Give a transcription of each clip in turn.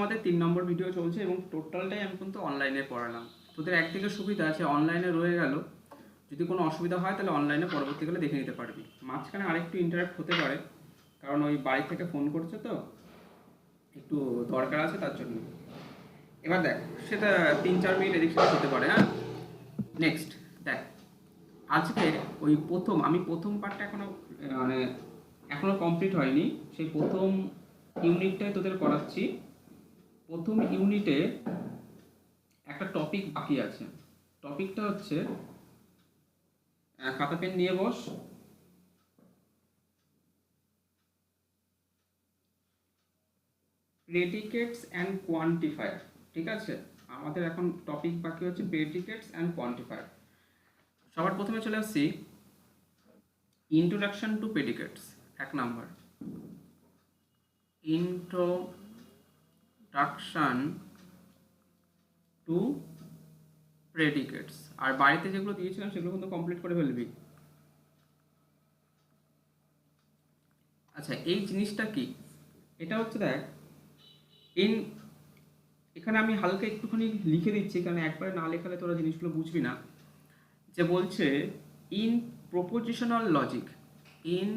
আমাদের 3 নম্বর ভিডিও চলছে এবং টোটালটাই আমি কিন্তু অনলাইনে পড়ালাম। তোদের একদিকে সুবিধা আছে, অনলাইনে রয়ে গেল, যদি কোনো অসুবিধা হয় তাহলে অনলাইনে পরবর্তীকালে দেখে নিতে পারবি। মাঝখানে আরেকটু ইন্টারাপ্ট হতে পারে, কারণ ওই বাড়ি থেকে ফোন করছে তো, একটু দরকার আছে তার জন্য। এবার দেখ, সেটা 3-4 মিনিট এদিক সেদিক হতে পারে। হ্যাঁ, নেক্সট দেখ, আজকে ওই আমি প্রথম পার্টটা এখনো কমপ্লিট হয়নি, সেই প্রথম ইউনিটটাই তোদের করাচ্ছি। প্রথম ইউনিটে একটা টপিক বাকি আছে। টপিকটা হচ্ছে, খাতা পেন নিয়ে বস। প্রেডিকেটস অ্যান্ড কোয়ান্টিফায়ার। ঠিক আছে, আমাদের এখন টপিক বাকি হচ্ছে প্রেডিকেটস অ্যান্ড কোয়ান্টিফায়ার। সবার প্রথমে চলে আসছি introduction to predicates. 1 number, introduction to predicates. আর বাড়িতে যেগুলো দিয়েছিলাম সেগুলো কিন্তু কমপ্লিট করে ফেলবি। আচ্ছা, এই জিনিসটা কি? এটা হচ্ছে, দেখ, এখানে আমি হালকা একটুখানি লিখে দিচ্ছি, কারণ একবারে না লেখালে তোরা জিনিসগুলো বুঝবি না। যে বলছে in propositional logic, in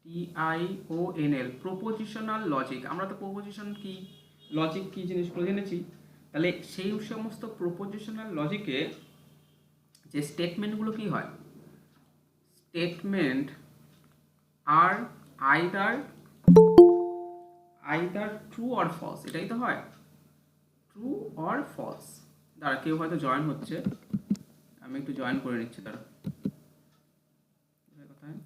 SITIONL, propositional logic. আমরা তো প্রপোজিশন কি, লজিক কি জিনিসগুলো জেনেছি। তাহলে সেই সমস্ত প্রপোজিশনাল লজিকে যে স্টেটমেন্টগুলো কি হয়, statement are either true or false, এটাই তো হয়, ট্রু অর ফলস। দাঁড়া, কেউ হয়তো জয়েন হচ্ছে, আমি একটু জয়েন করে নিচ্ছি। দাঁড়া, কোথায়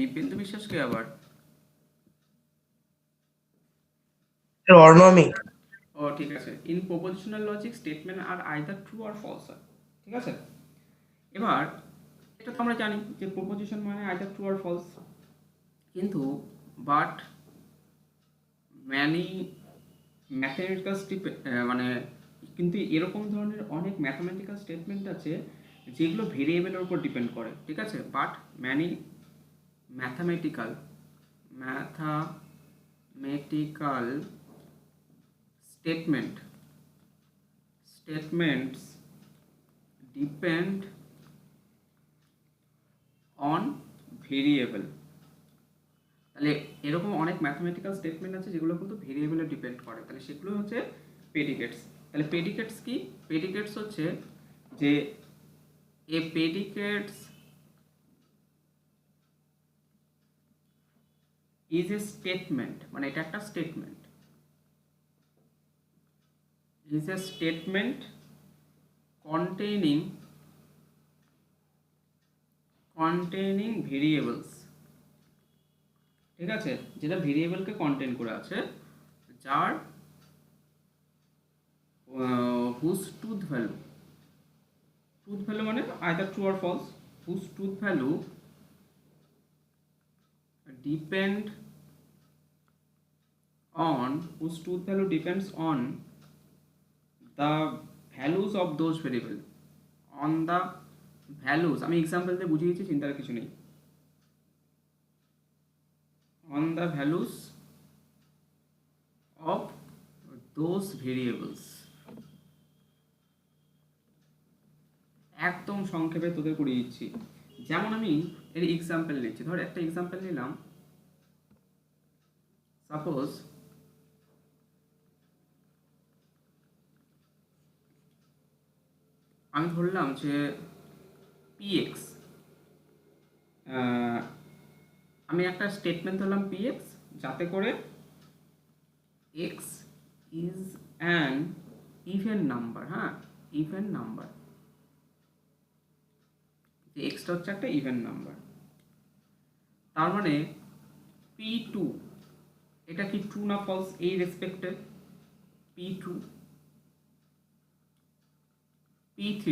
নিবেন্দু বিশ্বাস কে আবার? অর্ণমি। ও ঠিক আছে, in propositional logic statement are either true or false হয়। ঠিক আছে, এবার এটা তো আমরা জানি যে প্রপোজিশন মানে আইদার ট্রু অর ফলস, কিন্তু বাট ম্যানি ম্যাথমেটিক্যাল মানে কিন্তু এরকম ধরনের অনেক ম্যাথমেটিক্যাল স্টেটমেন্ট আছে যেগুলো ভেরিয়েবলের উপর ডিপেন্ড করে। ঠিক আছে, but many mathematical statements depend on variable. তাহলে এরকম অনেক ম্যাথমেটিক্যাল স্টেটমেন্ট আছে যেগুলো কিন্তু ভেরিয়েবলে ডিপেন্ড করে, তাহলে সেগুলো হচ্ছে প্রেডিকেটস। তাহলে প্রেডিকেটস কি? প্রেডিকেটস হচ্ছে যে এ প্রেডিকেটস ইজ এ স্টেটমেন্ট, মানে এটা একটা statement, is a statement containing variables. ঠিক আছে, যেটা ভেরিয়েবলকে কন্টেইন করে আছে, যার হুজ ট্রুথ ভ্যালু মানে either true or false, whose truth value depend whose truth value depends on the values of those variable, on the values, আমি example দিয়ে বুঝিয়েছি, চিন্তার কিছু নেই, on the values of those variables। একদম সংক্ষেপে তোদের করে দিচ্ছি। যেমন আমি এর এক্সাম্পল নিচ্ছি, ধর একটা এক্সাম্পল নিলাম, সাপোজ আমি ধরলাম যে px, আমি একটা স্টেটমেন্ট ধরলাম px, যাতে করে x is an even number. হ্যাঁ, ইভেন নাম্বার, যে এক্সটা হচ্ছে একটা ইভেন নাম্বার। তার মানে p2 এটা কি ট্রু না ফলস এই রেসপেক্টে? p2 p3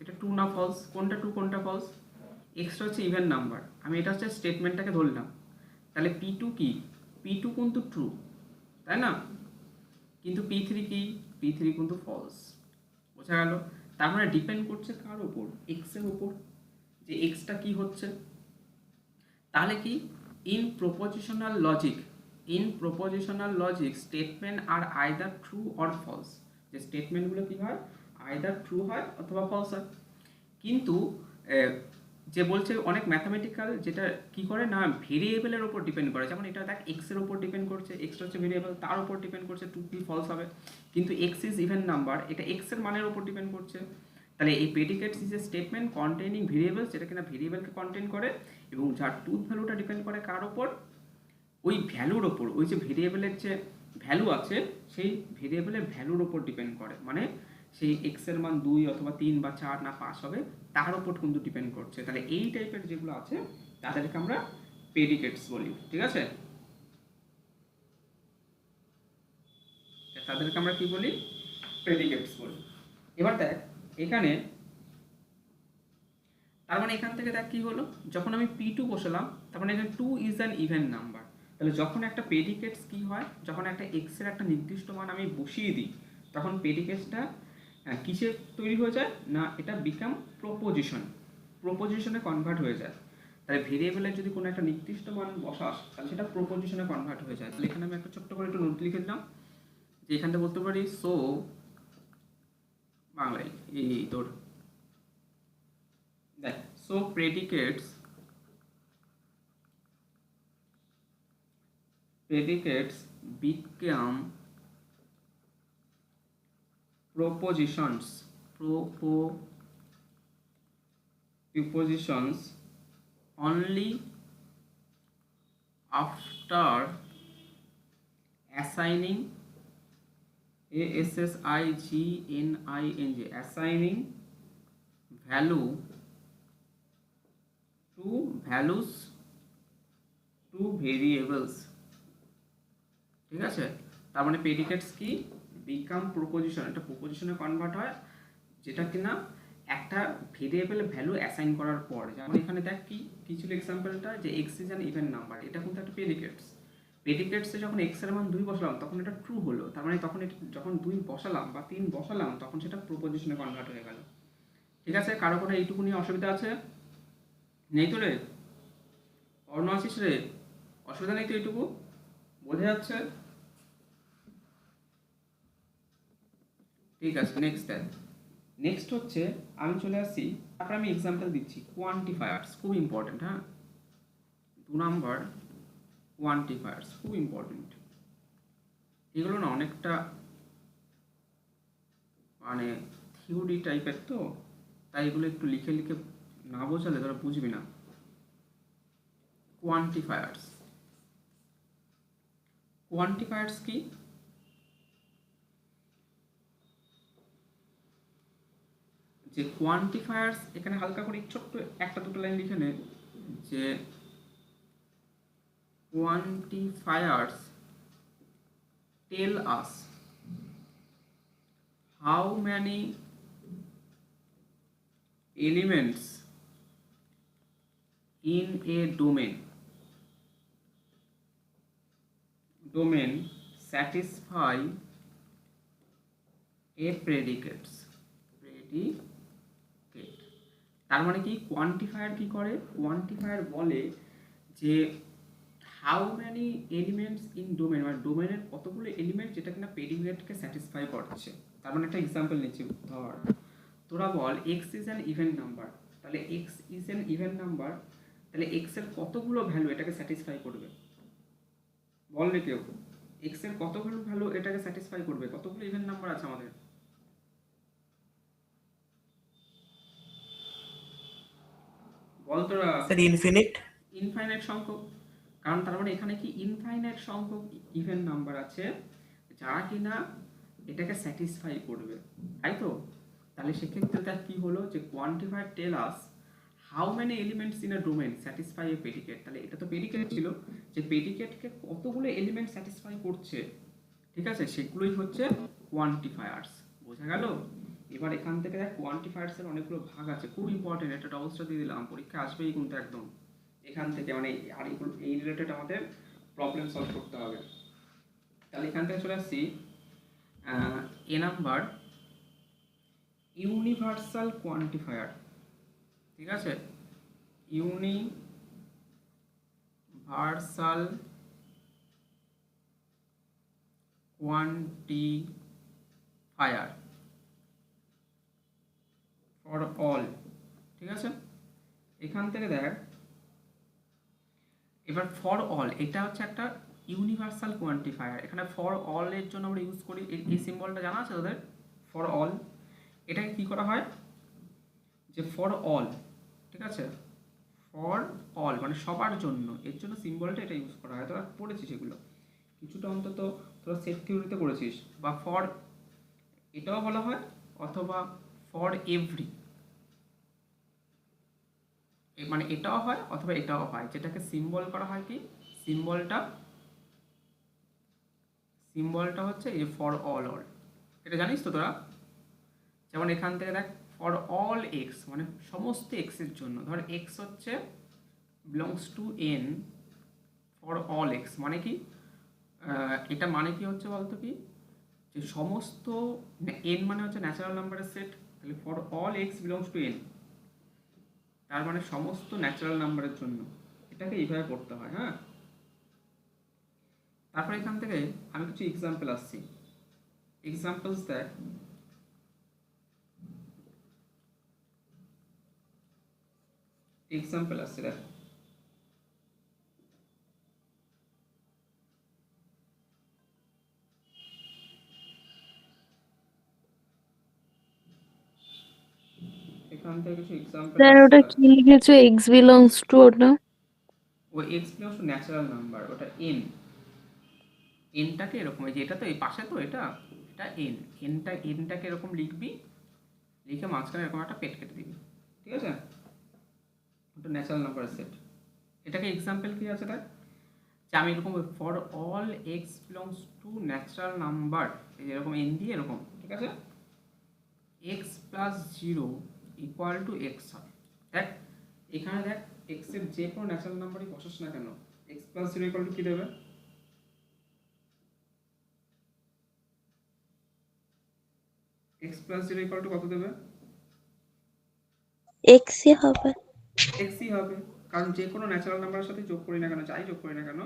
এটা ট্রু না ফলস? কোনটা ট্রু কোনটা ফলস? এক্সটা হচ্ছে ইভেন নাম্বার, আমি এটা হচ্ছে স্টেটমেন্টটাকে ধরলাম। তাহলে p2 কি? p2 কিন্তু ট্রু, তাই না? কিন্তু P3 কি? P3 কিন্তু ফলস। বোঝা গেল? তার মানে ডিপেন্ড করছে কার ওপর? এক্স এর ওপর, যে এক্সটা কি হচ্ছে। তাহলে কি, in propositional logic statement are either true or false. যে স্টেটমেন্টগুলো কি হয়, আইদার ট্রু হয় অথবা ফলস হয়। কিন্তু যে বলছে অনেক ম্যাথামেটিক্যাল যেটা কি করে না, ভেরিয়েবলের ওপর ডিপেন্ড করে। যেমন এটা দেখ, এক্স এর ওপর ডিপেন্ড করছে, এক্স হচ্ছে ভেরিয়েবল, তার উপর ডিপেন্ড করছে ট্রু কি ফলস হবে। কিন্তু এক্স ইজ ইভেন নাম্বার, এটা এক্স এর মানের উপর ডিপেন্ড করছে। তাহলে এই প্রেডিকেটস is a statement containing variables, যেটা কিনা ভেরিয়েবলকে কন্টেইন করে, এবং যার ট্রুথ ভ্যালুটা ডিপেন্ড করে কার ওপর, ওই ভ্যালুর ওপর, ওই যে ভেরিয়েবলের যে ভ্যালু আছে সেই ভেরিয়েবলের ভ্যালুর ওপর ডিপেন্ড করে। মানে সেই এক্স এর মান 2 অথবা 3 বা 4 না 5 হবে, তার ওপর কিন্তু ডিপেন্ড করছে। তাহলে এই টাইপের যেগুলো আছে তাদেরকে আমরা প্রেডিকেটস বলি। ঠিক আছে, তাদেরকে আমরা কি বলি, প্রেডিকেটস বলি। এবার দেখ এখানে, তার মানে এখান থেকে দেখ কি হলো, যখন আমি P2 বসালাম, তার মানে এখানে 2 ইজ অ্যান ইভেন নাম্বার। তাহলে যখন একটা প্রেডিকেটস কি হয়, যখন একটা এক্স এর একটা নির্দিষ্ট মান আমি বসিয়ে দিই, তখন প্রেডিকেটসটা কিসে তৈরি হয়ে যায় না, এটা বিকাম প্রপোজিশনে কনভার্ট হয়ে যায়। তাহলে ভেরিয়েবলের যদি কোনো একটা নির্দিষ্ট মান বসাস, তাহলে সেটা প্রপোজিশনে কনভার্ট হয়ে যায়। তাহলে এখানে আমি একটা ছোট্ট করে একটু নোট লিখে দিলাম, যে এখানটা বলতে পারি সো বাংলায় এই তোর দেখ, so প্রেডিকেটস become prepositions only after assigning assigning values to variables। ঠিক আছে, তার মানে প্রেডিকেটস কি, বিকাম প্রপোজিশন, এটা প্রপোজিশনে কনভার্ট হয়, যেটা কিনা একটা ভেরিয়েবল ভ্যালু অ্যাসাইন করার পর। যেমন এখানে দেখ কি ছিল এক্সাম্পলটা, যে x is an even number, এটা কিন্তু একটা প্রেডিকেটসে যখন এক্স এর মান 2 বসালাম তখন এটা ট্রু হলো, তার মানে তখন এটা যখন 2 বসালাম বা 3 বসালাম তখন সেটা প্রপোজিশনে কনভার্ট হয়ে গেল। ঠিক আছে, কারো কোনো এইটুকু নিয়ে অসুবিধা আছে? নেই তো রে? অন্য আছিস রে? অসুবিধা নেই তো? এইটুকু বোঝা যাচ্ছে? ঠিক আছে, নেক্সট হচ্ছে, আমি চলে আসছি, তারপরে আমি এক্সাম্পল দিচ্ছি। কোয়ান্টিফায়ার্স খুব ইম্পর্টেন্ট। হ্যাঁ, 2 নাম্বার কোয়ান্টিফায়ার্স খুব ইম্পর্টেন্ট। এগুলো না অনেকটা মানে থিওরি টাইপের, তো তাই এগুলো একটু লিখে লিখে না বোঝালে তোরা বুঝবি না। কোয়ান্টিফায়ার্স কি? যে কোয়ান্টিফায়ার্স, এখানে হালকা করে ছোট্ট একটা দুটো লাইন লিখে নে, যে quantifiers tell us how many elements in a domain satisfy a predicate। তার মানে কি, কোয়ান্টিফায়ার কি করে, কোয়ান্টিফায়ার বলে যে how many elements in domain, মানে ডোমেনের কতগুলো এলিমেন্ট যেটা কিনা প্রেডিকেটকে স্যাটিসফাই করছে। তার মানে একটা এক্সাম্পল নিচ্ছি, ধর তোরা বল x is an even number, তাহলে x is an even number, তাহলে এক্স এর কতগুলো ভ্যালু এটাকে স্যাটিসফাই করবে? বল রে কেউ, এক্স এর কতগুলো ভ্যালু এটাকে স্যাটিসফাই করবে? কতগুলো ইভেন নাম্বার আছে আমাদের? বল তোরা। Sir infinite. ইনফাইনাইট সংখ্যক, কারণ তার মানে এখানে কি ইনফাইনাইট সংখ্যক ইভেন নাম্বার আছে যারা কিনা এটাকে স্যাটিসফাই করবে, তাই তো? তাহলে সেক্ষেত্রে তার কি হলো, যে quantifier tell us how many elements in a domain satisfy a predicate. তাহলে এটা তো প্রেডিকেট ছিল, যে প্রেডিকেটকে কতগুলো এলিমেন্ট স্যাটিসফাই করছে, ঠিক আছে, সেগুলোই হচ্ছে কোয়ান্টিফায়ার্স। বোঝা গেল? এবার এখান থেকে দেখ কোয়ান্টিফায়ার্স এর অনেকগুলো ভাগ আছে, খুব ইম্পর্টেন্ট, এটা অবস্থা দিয়ে দিলাম, পরীক্ষা আসবেই কিন্তু একদম এখান থেকে, মানে আর এই রিলেটেড আমাদের প্রবলেম সলভ করতে হবে। তাহলে এখান থেকে চলে আসছি এ নাম্বার, ইউনিভার্সাল কোয়ান্টিফায়ার। ঠিক আছে, ইউনিভার্সাল কোয়ান্টিফায়ার ফর অল। ঠিক আছে, এখান থেকে দেখ এবার ফর অল, এটা হচ্ছে একটা ইউনিভার্সাল কোয়ান্টিফায়ার। এখানে ফর অল এর জন্য আমরা ইউজ করি এই সিম্বলটা, জানা আছে তোদের? ফর অল, এটাকে কি করা হয় যে ফর অল, ঠিক আছে, ফর অল মানে সবার জন্য, এর জন্য সিম্বলটা এটা ইউজ করা হয়। তোরা পড়েছিস এগুলো কিছুটা, অন্তত তোরা সেট থিওরিতে করেছিস। বা ফর এটাও বলা হয়, অথবা ফর এভরি, মানে এটাও হয় অথবা এটাও হয়, যেটাকে সিম্বল করা হয় কি, সিম্বলটা হচ্ছে এই ফর অল। এটা জানিস তো তোরা? যেমন এখান থেকে দেখ, ফর অল এক্স মানে সমস্ত এক্সের জন্য, ধর এক্স হচ্ছে belongs to N, for all x মানে কি, এটা মানে কি হচ্ছে বলতো কি, যে সমস্ত এন মানে হচ্ছে ন্যাচারাল নাম্বারের সেট, তাহলে for all x belongs two N, তার মানে সমস্ত ন্যাচারাল নাম্বারের জন্য। এটাকে এইভাবে পড়তে হয়। হ্যাঁ, তারপর এখান থেকে আমি কিছু এক্সাম্পল আসছি, এক্সাম্পলস দেখ। এক্সাম্পল আসছে দেখ, এখান থেকে কিছু এক্সাম্পল স্যার আসছে ওটা দেখ। কি লিখেছো, এক্স বিলংস টু ওটা? ও x belongs to natural number, ওটা এন, এনটাকে এরকম, এই যে এটা তো এই পাশে, তো এটা এটা এন, এনটাকে এরকম লিখবি, লিখে মাঝখানে এরকম একটা পেট কেটে দিবি। ঠিক আছে, ওটা ন্যাচারাল নাম্বারের সেট। এটাকে এক্সাম্পল কি আছে দেখ, যে আমি এরকম for all x belongs to natural number, এই এরকম এন দিয়ে এরকম, ঠিক আছে, x plus zero equal to x হয়। দেখ এখানে দেখ, এক্স এর যে কোনো ন্যাচারাল নাম্বারই বসাস না কেন, x plus zero equal to কি দেবে? X plus zero equal to কত দেবে? এক্সই হবে। এক্সই হবে, কারণ যে কোনো ন্যাচারাল নাম্বারের সাথে যোগ করি না কেন, যাই যোগ করি না কেন,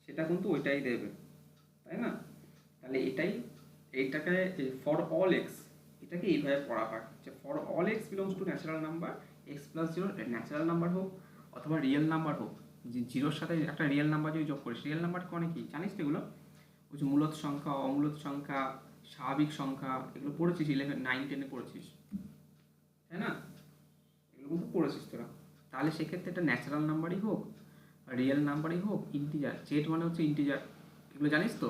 সেটা কিন্তু ওইটাই দেবে, তাই না? তাহলে এইটাকে ফর অল এক্স, এটাকে এইভাবে পড়া হয় যে for all x belongs to natural number, x plus zero natural number হোক অথবা রিয়েল নাম্বার হোক, যে জিরোর সাথে একটা রিয়েল নাম্বার যদি যোগ করিস, রিয়েল নাম্বার মানে কি জানিস তো এগুলো? ওই যে মূলত সংখ্যা, অমূলত সংখ্যা, স্বাভাবিক সংখ্যা, এগুলো পড়েছিস 11, 9, 10-এ পড়েছিস, তাই না? এগুলো কিন্তু পড়েছিস তোরা। তাহলে সেক্ষেত্রে এটা ন্যাচারাল নাম্বারই হোক, রিয়েল নাম্বারই হোক, ইন্টিজার, জেড মানে হচ্ছে ইন্টিজার, এগুলো জানিস তো?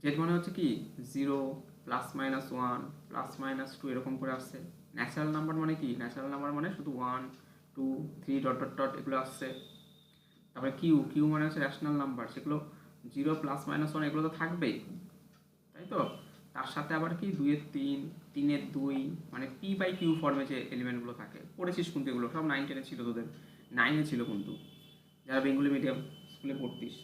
জেড মানে হচ্ছে কি, zero, plus minus one, plus minus two, এরকম করে আসছে। ন্যাচারাল নাম্বার মানে কি, ন্যাচারাল নাম্বার মানে শুধু one, two, three, dot dot dot এগুলো আসছে। তারপরে কিউ মানে হচ্ছে র্যাশনাল নাম্বার, সেগুলো জিরো, প্লাস মাইনাস ওয়ান, এগুলো তো থাকবেই, তাই তো? তার সাথে আবার কি, দুইয়ের তিন, তিনের দুই, মানে পি বাই কিউ ফর্মে যে এলিমেন্টগুলো থাকে, পড়েছিস কিন্তু এগুলো সব 9, 10-এ ছিল তোদের, 9-এ ছিল কিন্তু, যারা বেঙ্গলি মিডিয়াম স্কুলে পড়তিস।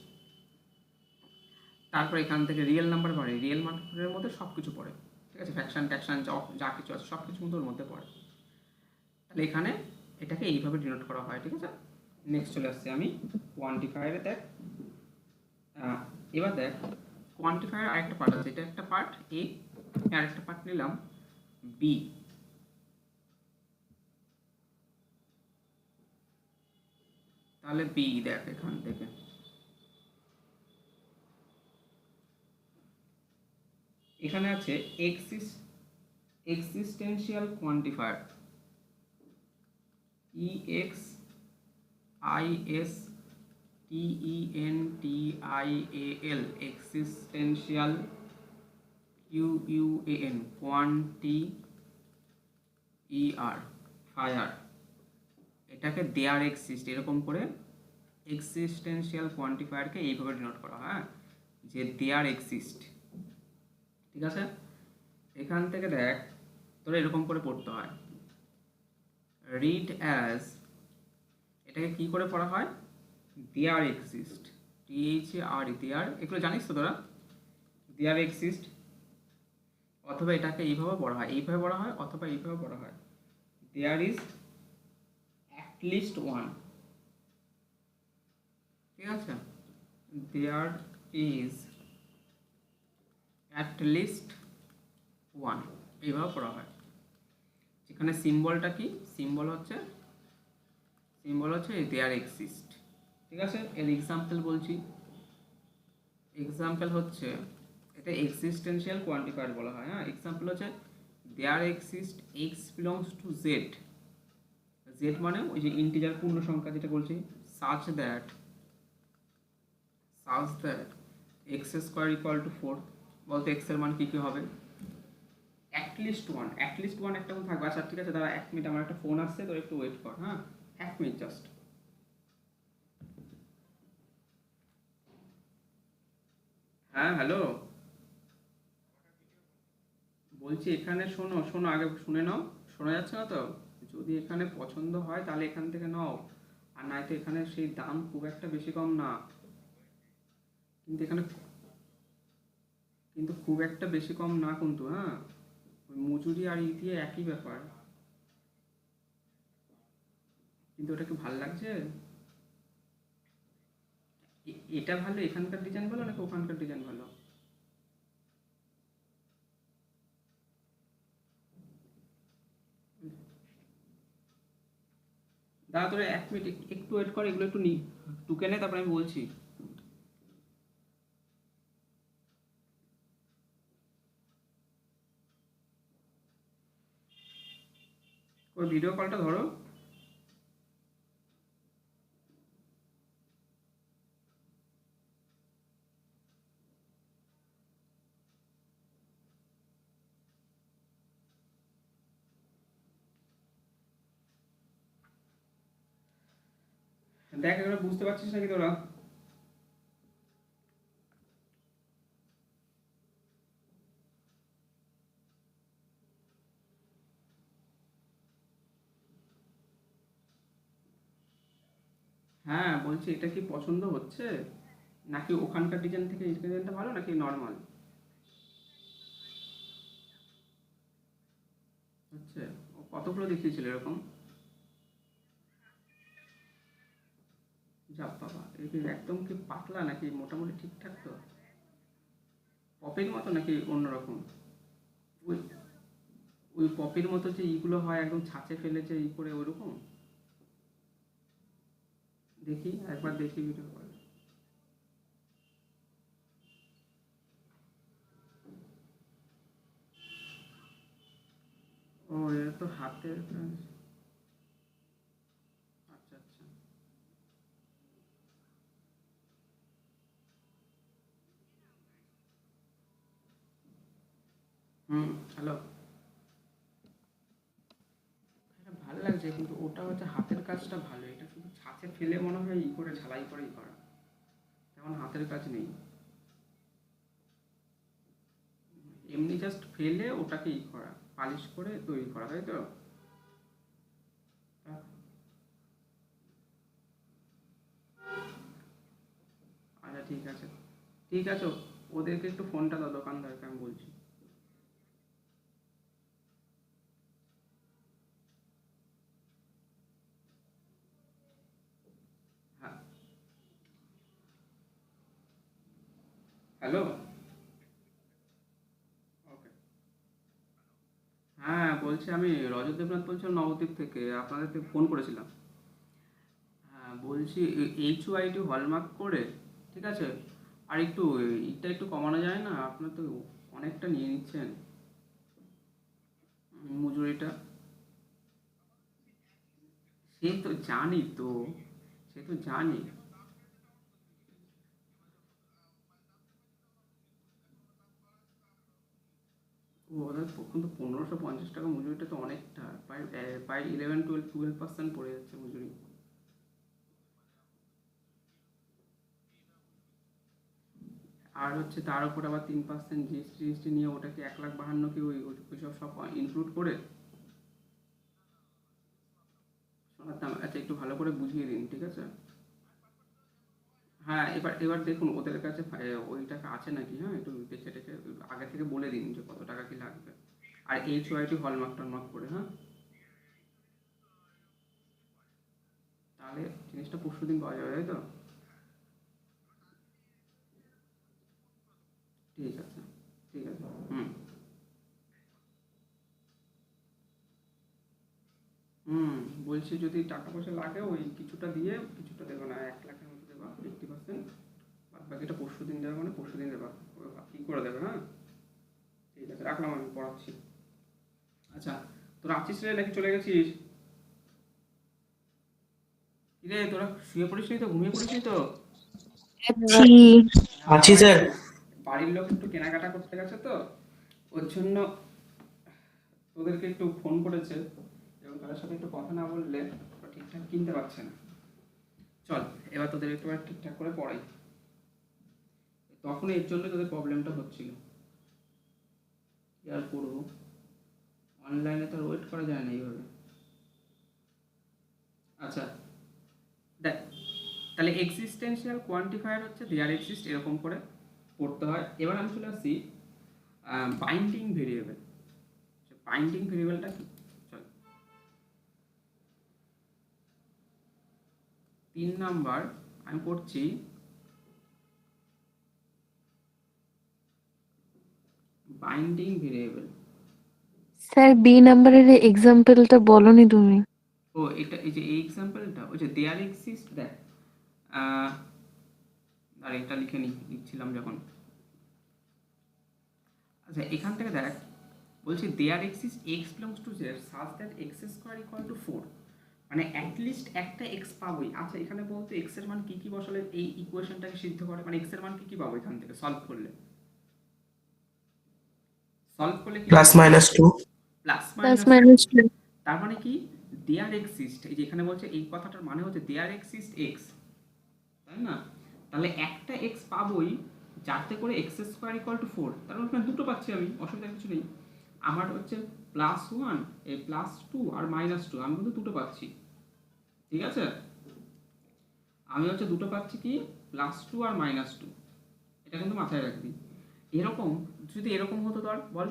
তারপর এখান থেকে রিয়েল নাম্বার পড়ে, রিয়েল নাম্বারের মধ্যে সব কিছু পড়ে, ঠিক আছে, ফ্র্যাকশন ট্যাকশন যা কিছু আছে সব কিছু কিন্তু ওর মধ্যে পড়ে। তাহলে এখানে এটাকে এইভাবে ডিনোট করা হয়। ঠিক আছে, নেক্সট চলে আসছে আমি কোয়ান্টিফায়ারে। দেখ এবার দেখ কোয়ান্টিফায়ার আরেকটা পার্ট আছে, এটা একটা পার্ট এ, আরেকটা পার্ট নিলাম বি। তাহলে বি দেখ, এখান থেকে এখানে আছে existential quantifier, EX ISTENTIAL, existential, QUAN, QUANTIFAYER, fire. এটাকে দেয়ার এক্সিস্ট, এরকম করে এক্সিস্টেন্সিয়াল কোয়ান্টিফায়ারকে এইভাবে ডিনোট করা হয়, হ্যাঁ, যে দেয়ার এক্সিস্ট। ঠিক আছে, এখান থেকে দেখ তোরা এরকম করে পড়তে হয়, রিড অ্যাজ, এটাকে কি করে পড়া হয়, দেয়ার এক্সিস্ট, THERE, দেয়ার, এগুলো জানিস তো তোরা? দেয়ার এক্সিস্ট, অথবা এটাকে এইভাবে পড়া হয়, এইভাবে পড়া হয়, অথবা এইভাবে পড়া হয়। There is at least one, ঠিক আছে? There is at least one, এইভাবে পড়া হয়। যেখানে সিম্বলটা কি, সিম্বল হচ্ছে দেয়ার এক্সিস্ট, ঠিক আছে? এর এক্সাম্পল বলছি। এক্সাম্পল হচ্ছে, এটা এক্সিস্টেন্সিয়াল কোয়ান্টিফায়ার বলা হয়। হ্যাঁ, এক্সাম্পল হচ্ছে there exist x belongs to Z. Z মানে ওই যে ইন্টিজার পূর্ণ সংখ্যা যেটা বলছি, such that x square equal to 4। বলতে এক্স এর মান কী কী হবে? অ্যাটলিস্ট ওয়ান একটা মনে থাকবে। আচ্ছা ঠিক আছে, দাঁড়া 1 মিনিট, আমার একটা ফোন আসছে, তো একটু ওয়েট কর। হ্যাঁ, 1 মিনিট জাস্ট। হ্যাঁ হ্যালো, বলছি এখানে শোনো শোনো, আগে শুনে নাও। শোনা যাচ্ছে না তো? যদি এখানে পছন্দ হয় তাহলে এখান থেকে নাও, আর নয়তো এখানে সেই দাম খুব একটা বেশি কম না। কিন্তু এখানে কিন্তু খুব একটা বেশি কম না কিন্তু। হ্যাঁ, ওই মজুরি আর ই দিয়ে একই ব্যাপার। কিন্তু ওটা কি ভালো লাগছে? এটা ভালো, এখানকার ডিজাইন ভালো নাকি ওখানকার ডিজাইন ভালো? দাদা তোরা 1 মিনিট একটু ওয়েট কর, এগুলো একটু টুকে নে, তারপরে আমি বলছি। ওই ভিডিও কলটা ধরো। দেখ এগুলো বুঝতে পারছিস নাকি তোরা? হ্যাঁ বলছি, এটা কি পছন্দ হচ্ছে, নাকি ওখানকার ডিজাইন থেকে এই ডিজাইনটা ভালো, নাকি নর্মাল হচ্ছে? ও কতগুলো দেখিয়েছিল এরকম? যা বাবা, এই কি একদম কি পাতলা নাকি মোটামুটি ঠিকঠাক তো? পপির মতো নাকি অন্যরকম? ওই ওই পপির মতো যে ইগুলো হয় একদম ছাঁচে ফেলে যে ই করে, ওরকম? দেখি একবার, দেখি ভিডিও কল। ও এটা তো হাতের কাজ। আচ্ছা আচ্ছা। হুম, হ্যালো। এটা ভালো লাগছে, কিন্তু ওটা হচ্ছে হাতের কাজটা ভালো, এটা শুধু ছাঁচে ফেলে মনে হয় ই করে ঝালাই করেই করা, তেমন হাতের কাজ নেই। এমনি জাস্ট ফেলে ওটাকে ই করা, পালিশ করে তৈরি করা, তাই তো? তা- আচ্ছা ঠিক আছে, ঠিক আছে। ওদেরকে একটু ফোনটা দাও, দোকানদারকে, আমি বলছি। হ্যাঁ, হ্যালো। ওকে। হ্যাঁ বলছি, আমি রজত দেবনাথ বলছিলাম নবদ্বীপ থেকে, আপনাদেরকে ফোন করেছিলাম। হ্যাঁ বলছি, HUID হলমার্ক করে, ঠিক আছে, আর একটু এটা একটু কমানো যায় না? আপনার তো অনেকটা নিয়ে নিচ্ছেন মজুরিটা। সে তো জানি তো, সে তো জানি। ও ওদের কিন্তু 1550 টাকা মজুরিটা তো অনেকটা, প্রায় প্রায় 11-12% পড়ে যাচ্ছে মজুরি। আর হচ্ছে তার উপর আবার 3% GST নিয়ে, ওটাকে 1,52,000 কি ওইসব সব ইনক্লুড করে সোনার দাম। আচ্ছা একটু ভালো করে বুঝিয়ে দিন, ঠিক আছে? হ্যাঁ, এবার এবার দেখুন ওদের কাছে ওই টাকা আছে নাকি, হ্যাঁ একটু দেখে টেখে আগে থেকে বলে দিন যে কত টাকা কি লাগবে। আর HYT হলমার্ক টলমার্ক করে, হ্যাঁ, তাহলে জিনিসটা পরশুদিন পাওয়া যাবে, তাই তো? ঠিক আছে, ঠিক আছে। হুম, হুম, বলছি যদি টাকা পয়সা লাগে ওই কিছুটা দিয়ে কিছুটা দেবে না, 1 লাখের মতো দেবা 80%, বাদ বাকিটা পরশুদিন দেবে, মানে পরশুদিন দেবা, ও কি করে দেবে, হ্যাঁ। ঠিক আছে, রাখলাম, আমি পড়াচ্ছি। আচ্ছা, তোরা আছিস রে নাকি চলে গেছিস? কিরে তোরা শুয়ে পড়িস নি তো, ঘুমিয়ে পড়িস নি তো? যাচ্ছি। আছি বাড়ির স্যার। বাড়ির লোক একটু কেনাকাটা করতে গেছে তো, ওর জন্য তোদেরকে একটু ফোন করেছে, এবং তাদের সাথে একটু কথা না বললে ওরা ঠিকঠাক কিনতে পারছে না। চল, এবার তোদের একটু ঠিকঠাক করে পড়াই। তখন এর জন্য তোদের প্রবলেমটা হচ্ছিল। কি আর করবো, অনলাইনে তো আর ওয়েট করা যায় না এইভাবে। আচ্ছা, দেখ, তাহলে এক্সিস্টেন্সিয়াল কোয়ান্টিফায়ার হচ্ছে দেয়ার এক্সিস্ট, এরকম করে পড়তে হয়। এবার আমি চলে আসছি বাইন্ডিং ভেরিয়েবল। বাইন্ডিং ভেরিয়েবলটা কি? চল, 3 নাম্বার আমি পড়ছি বাইন্ডিং ভেরিয়েবল। স্যার বি নাম্বারের এক্সাম্পলটা বলনি তুমি। ও এটা, এই যে এই এক্সাম্পলটা, ওই যে দেয়ার এক্সিস্ট, দেখ, আহ, আর এটা লিখে লিখছিলাম যখন। আচ্ছা, এখান থেকে দেখ, বলছি there exist x belongs to Z such that x square equal to 4, মানে অ্যাটলিস্ট একটা এক্স পাবোই। আচ্ছা, এখানে বলতে এক্স এর মান কি কি বসালে এই ইকুয়েশনটাকে সিদ্ধ করে, মানে এক্স এর মান কি কি পাবো এখান থেকে সলভ করলে? সলভ করলে কি প্লাস পাবো? Minus two. Plus plus minus two. Minus two. তার মানে কি, দেয়ার এক্সিস্ট, এই যে এখানে বলছে এই কথাটার মানে হচ্ছে দেয়ার এক্সিস্ট এক্স, তাই না? তাহলে একটা এক্স পাবোই যাতে করে এক্স স্কোয়ার ইকুয়াল টু 4, তার মানে এখানে দুটো পাচ্ছি আমি, অসুবিধা কিছু নেই। আমার হচ্ছে +1, এই +2 আর -2, আমি কিন্তু দুটো পাচ্ছি, ঠিক আছে? আমি হচ্ছে দুটো পাচ্ছি, কি, +2 আর -2, এটা কিন্তু মাথায় রাখবি। এরকম, যদি এরকম হতো ধর, বল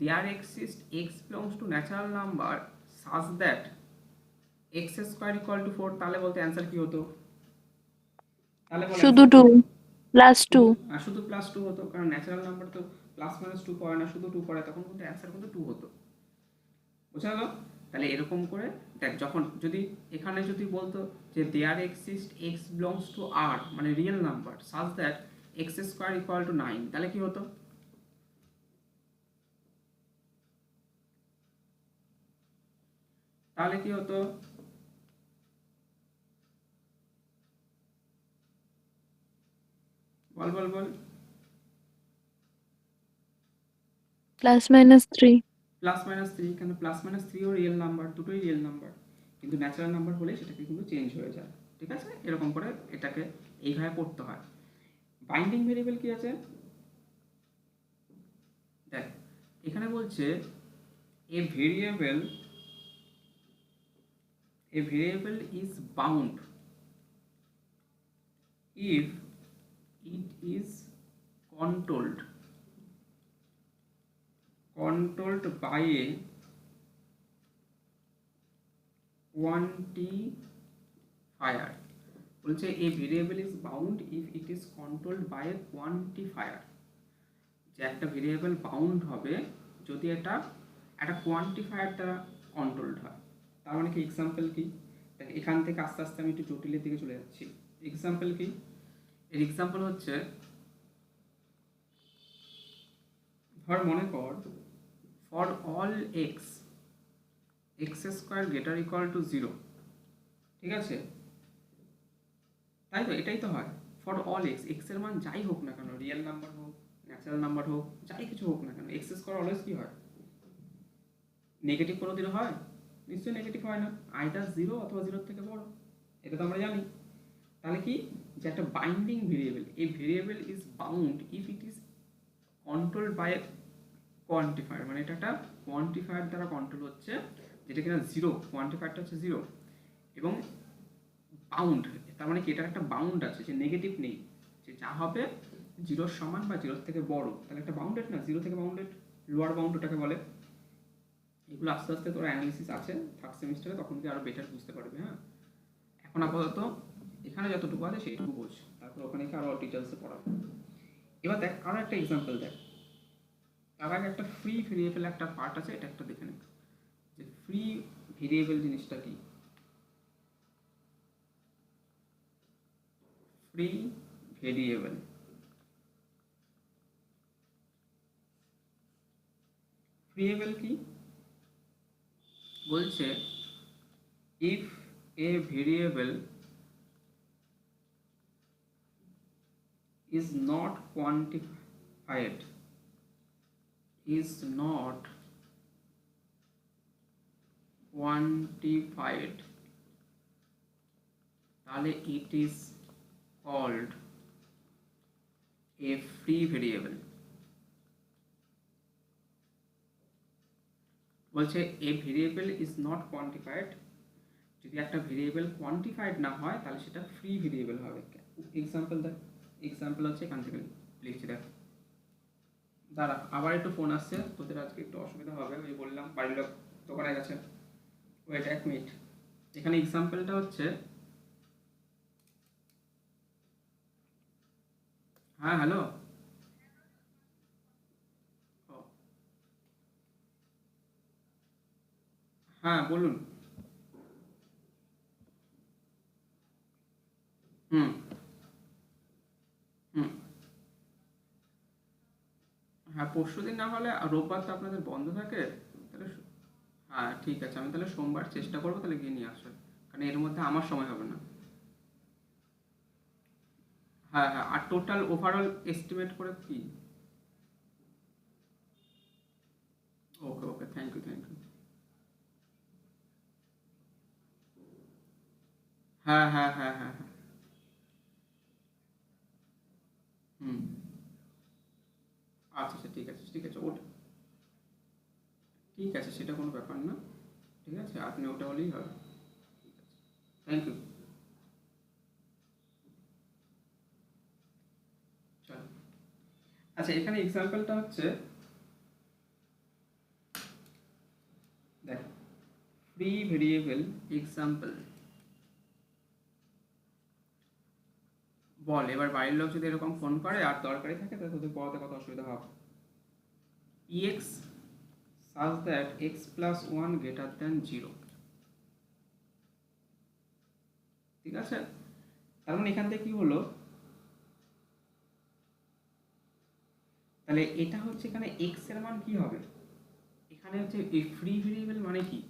there exist x belongs to natural number such that x square equal to 4, তাহলে বলতে অ্যান্সার কি হতো? তাহলে বল শুধু অ্যান্সার কি টু, হতো? Plus two. শুধু +2 হতো, কারণ ন্যাচারাল নাম্বার তো +-2 পড়ে না, শুধু 2 পড়ে, তখন কিন্তু অ্যান্সার কিন্তু 2 হতো। বুঝা গেল? তাহলে এরকম করে দেখ, যখন যদি এখানে যদি বলতো যে there exist x belongs to R, মানে real number, such that x square equal to 9, তাহলে কি হতো? তাহলে কি হতো? বল বল বল। Plus minus three. +-3, কেন +-3ও রিয়েল নাম্বার, দুটোই রিয়েল নাম্বার, কিন্তু ন্যাচারাল নাম্বার হলে সেটাকে কিন্তু চেঞ্জ হয়ে যায়, ঠিক আছে? এরকম করে এটাকে এইভাবে পড়তে হয়। বাইন্ডিং ভেরিয়েবল কি আছে দেখ, এখানে বলছে এ variable is bound if it is controlled by a quantifier। বলছে a variable is bound if it is controlled by a quantifier, যে একটা ভেরিয়েবল বাউন্ড হবে যদি এটা একটা কোয়ান্টিফায়ার দ্বারা কন্ট্রোলড হয়। তার মানে কি, এক্সাম্পল কি? দেখ, এখান থেকে আস্তে আস্তে আমি একটু জটিলের দিকে চলে যাচ্ছি। এক্সাম্পল কি? এর এক্সাম্পল হচ্ছে, ধর মনে কর for all x square greater equal to 0, ঠিক আছে? তাই তো, এটাই তো হয়। ফর অল এক্স এর মান যাই হোক না কেন, রিয়েল নাম্বার হোক, ন্যাচারাল নাম্বার হোক, যাই কিছু হোক না কেন, এক্স স্কোয়ার অলওয়েজ কি হয়? নেগেটিভ কোনো দিনও হয়? নিশ্চয়ই নেগেটিভ হয় না, আইদার 0 অথবা 0 থেকে বড়, এটা তো আমরা জানি। তাহলে কি, যে একটা বাইন্ডিং ভেরিয়েবল, এই variable is bound if it is controlled by quantifier, মানে এটা একটা কোয়ান্টিফায়ার দ্বারা কন্ট্রোল হচ্ছে, যেটা কিনা 0, কোয়ান্টিফায়ারটা হচ্ছে 0, এবং বাউন্ড, তার মানে কি এটার একটা বাউন্ড আছে, যে নেগেটিভ নেই, যে যা হবে জিরোর সমান বা জিরোর থেকে বড়, তাহলে একটা বাউন্ডেড না, জিরো থেকে বাউন্ডেড, লোয়ার বাউন্ড ওটাকে বলে। এগুলো আস্তে আস্তে তোর অ্যানালিসিস আছে থার্ড সেমিস্টারে, তখন কি আরো বেটার বুঝতে পারবে। হ্যাঁ, এখন আপাতত এখানে যতটুকু আছে সেইটুকু বোঝ, তারপর ওখানে কি আরো ডিটেলসে পড়াবো। এবার দেখ আরো একটা এক্সাম্পল দেখ, তার আগে একটা ফ্রি ভেরিয়েবল একটা পার্ট আছে, এটা একটা দেখে নে, যে ফ্রি ভেরিয়েবল জিনিসটা কি। ফ্রি ভেরিয়েবল, ভেরিয়েবল কি বলছে, if A variable is not quantified, is not quantified, তাহলে it is called a free variable। বলছে a variable is not quantified, যদি একটা ভেরিয়েবল কোয়ান্টিফাইড না হয় তাহলে সেটা ফ্রি ভেরিয়েবল হবে। এক্সাম্পল দেখ, এক্সাম্পল হচ্ছে এখান থেকে লিখছি দেখ। দাঁড়া আবার একটু ফোন আসছে, তোদের আজকে একটু অসুবিধা হবে, ওই বললাম বাড়ির লোক দোকানে গেছে, ওয়েট এক মিনিট। এখানে এক্সাম্পলটা হচ্ছে, হ্যাঁ হ্যালো, হ্যাঁ বলুন। হুম হুম, হ্যাঁ পরশু দিন না হলে, রোববার তো আপনাদের বন্ধ থাকে, তাহলে হ্যাঁ ঠিক আছে, আমি তাহলে সোমবার চেষ্টা করবো তাহলে গিয়ে নিয়ে আসার, কারণ এর মধ্যে আমার সময় হবে না। হ্যাঁ হ্যাঁ, আর টোটাল ওভারঅল এস্টিমেট করে কি। ওকে ওকে, থ্যাংক ইউ থ্যাংক ইউ। হ্যাঁ হ্যাঁ হ্যাঁ হ্যাঁ হ্যাঁ। হুম, আচ্ছা আচ্ছা, ঠিক আছে ঠিক আছে, ওটা ঠিক আছে, সেটা কোনো ব্যাপার না, ঠিক আছে আপনি ওটা হলেই হবে। Thank you. চলো, আচ্ছা এখানে এক্সাম্পলটা হচ্ছে, দেখ ফ্রি ভেরিয়েবল এক্সাম্পল, বল এবার বাড়ির লোক যদি এরকম ফোন করে আর দরকারি থাকে তাহলে তোদের পড়াতে কত অসুবিধা হবে। ex such that x plus 1 greater than 0, ঠিক আছে, তার মানে এখান থেকে কি হলো, তাহলে এটা হচ্ছে এখানে x এর মান কি হবে, এখানে হচ্ছে এই ফ্রি ভেরিয়েবল মানে কি,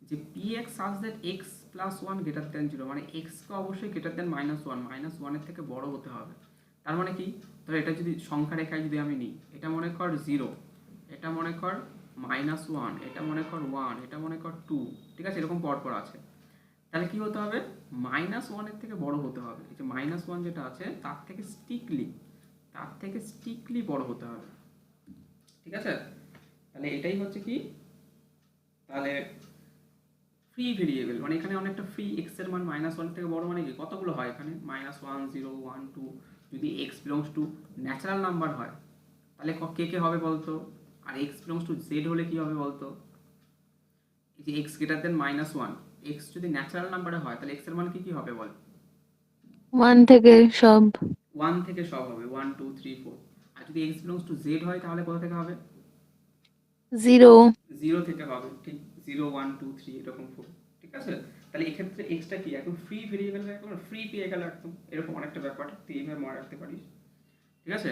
যে px such that x plus 1 greater than 0, মানে x কে অবশ্যই greater than -1, -1 এর থেকে বড় হতে হবে। তার মানে কি, তাহলে এটা যদি সংখ্যা রেখায় যদি আমি নিই, এটা মনে কর 0, এটা মনে কর -1, এটা মনে কর 1, এটা মনে কর 2, ঠিক আছে, এরকম পরপর আছে, তাহলে কি হতে হবে, -1 এর থেকে বড় হতে হবে, এই যে -1 যেটা আছে তার থেকে স্ট্রিক্টলি বড় হতে হবে, ঠিক আছে। তাহলে এটাই হচ্ছে কি, তাহলে ফ্রি ভেরিয়েবল মানে এখানে অনেকটা ফ্রি, এক্স এর মান -1 থেকে বড় মানে কি, কতগুলো হয় এখানে -1 0 1 2, যদি x belongs to natural number হয় তাহলে কে কে হবে বলতো, আর এক্স বিলংস টু জেড হলে কি হবে বলতো, এই যে এক্স গ্রেটার দেন -1, এক্স যদি ন্যাচারাল নাম্বারে হয় তাহলে এক্স এর মান কি কি হবে বল, 1 থেকে সব। 1 থেকে সব হবে, 1 2 3 4, আর যদি এক্স বিলংস টু জেড হয় তাহলে কোথা থেকে হবে, 0। 0 থেকে হবে, ঠিক 0 1 2 3 এরকম 4, ঠিক আছে। তাহলে এক্ষেত্রে এক্সটা কি একদম ফ্রি ভেরিয়েবল হয়ে গেল, ফ্রি পেয়ে গেল একদম, এরকম অনেকটা ব্যাপার তুই এইভাবে মনে রাখতে পারিস, ঠিক আছে।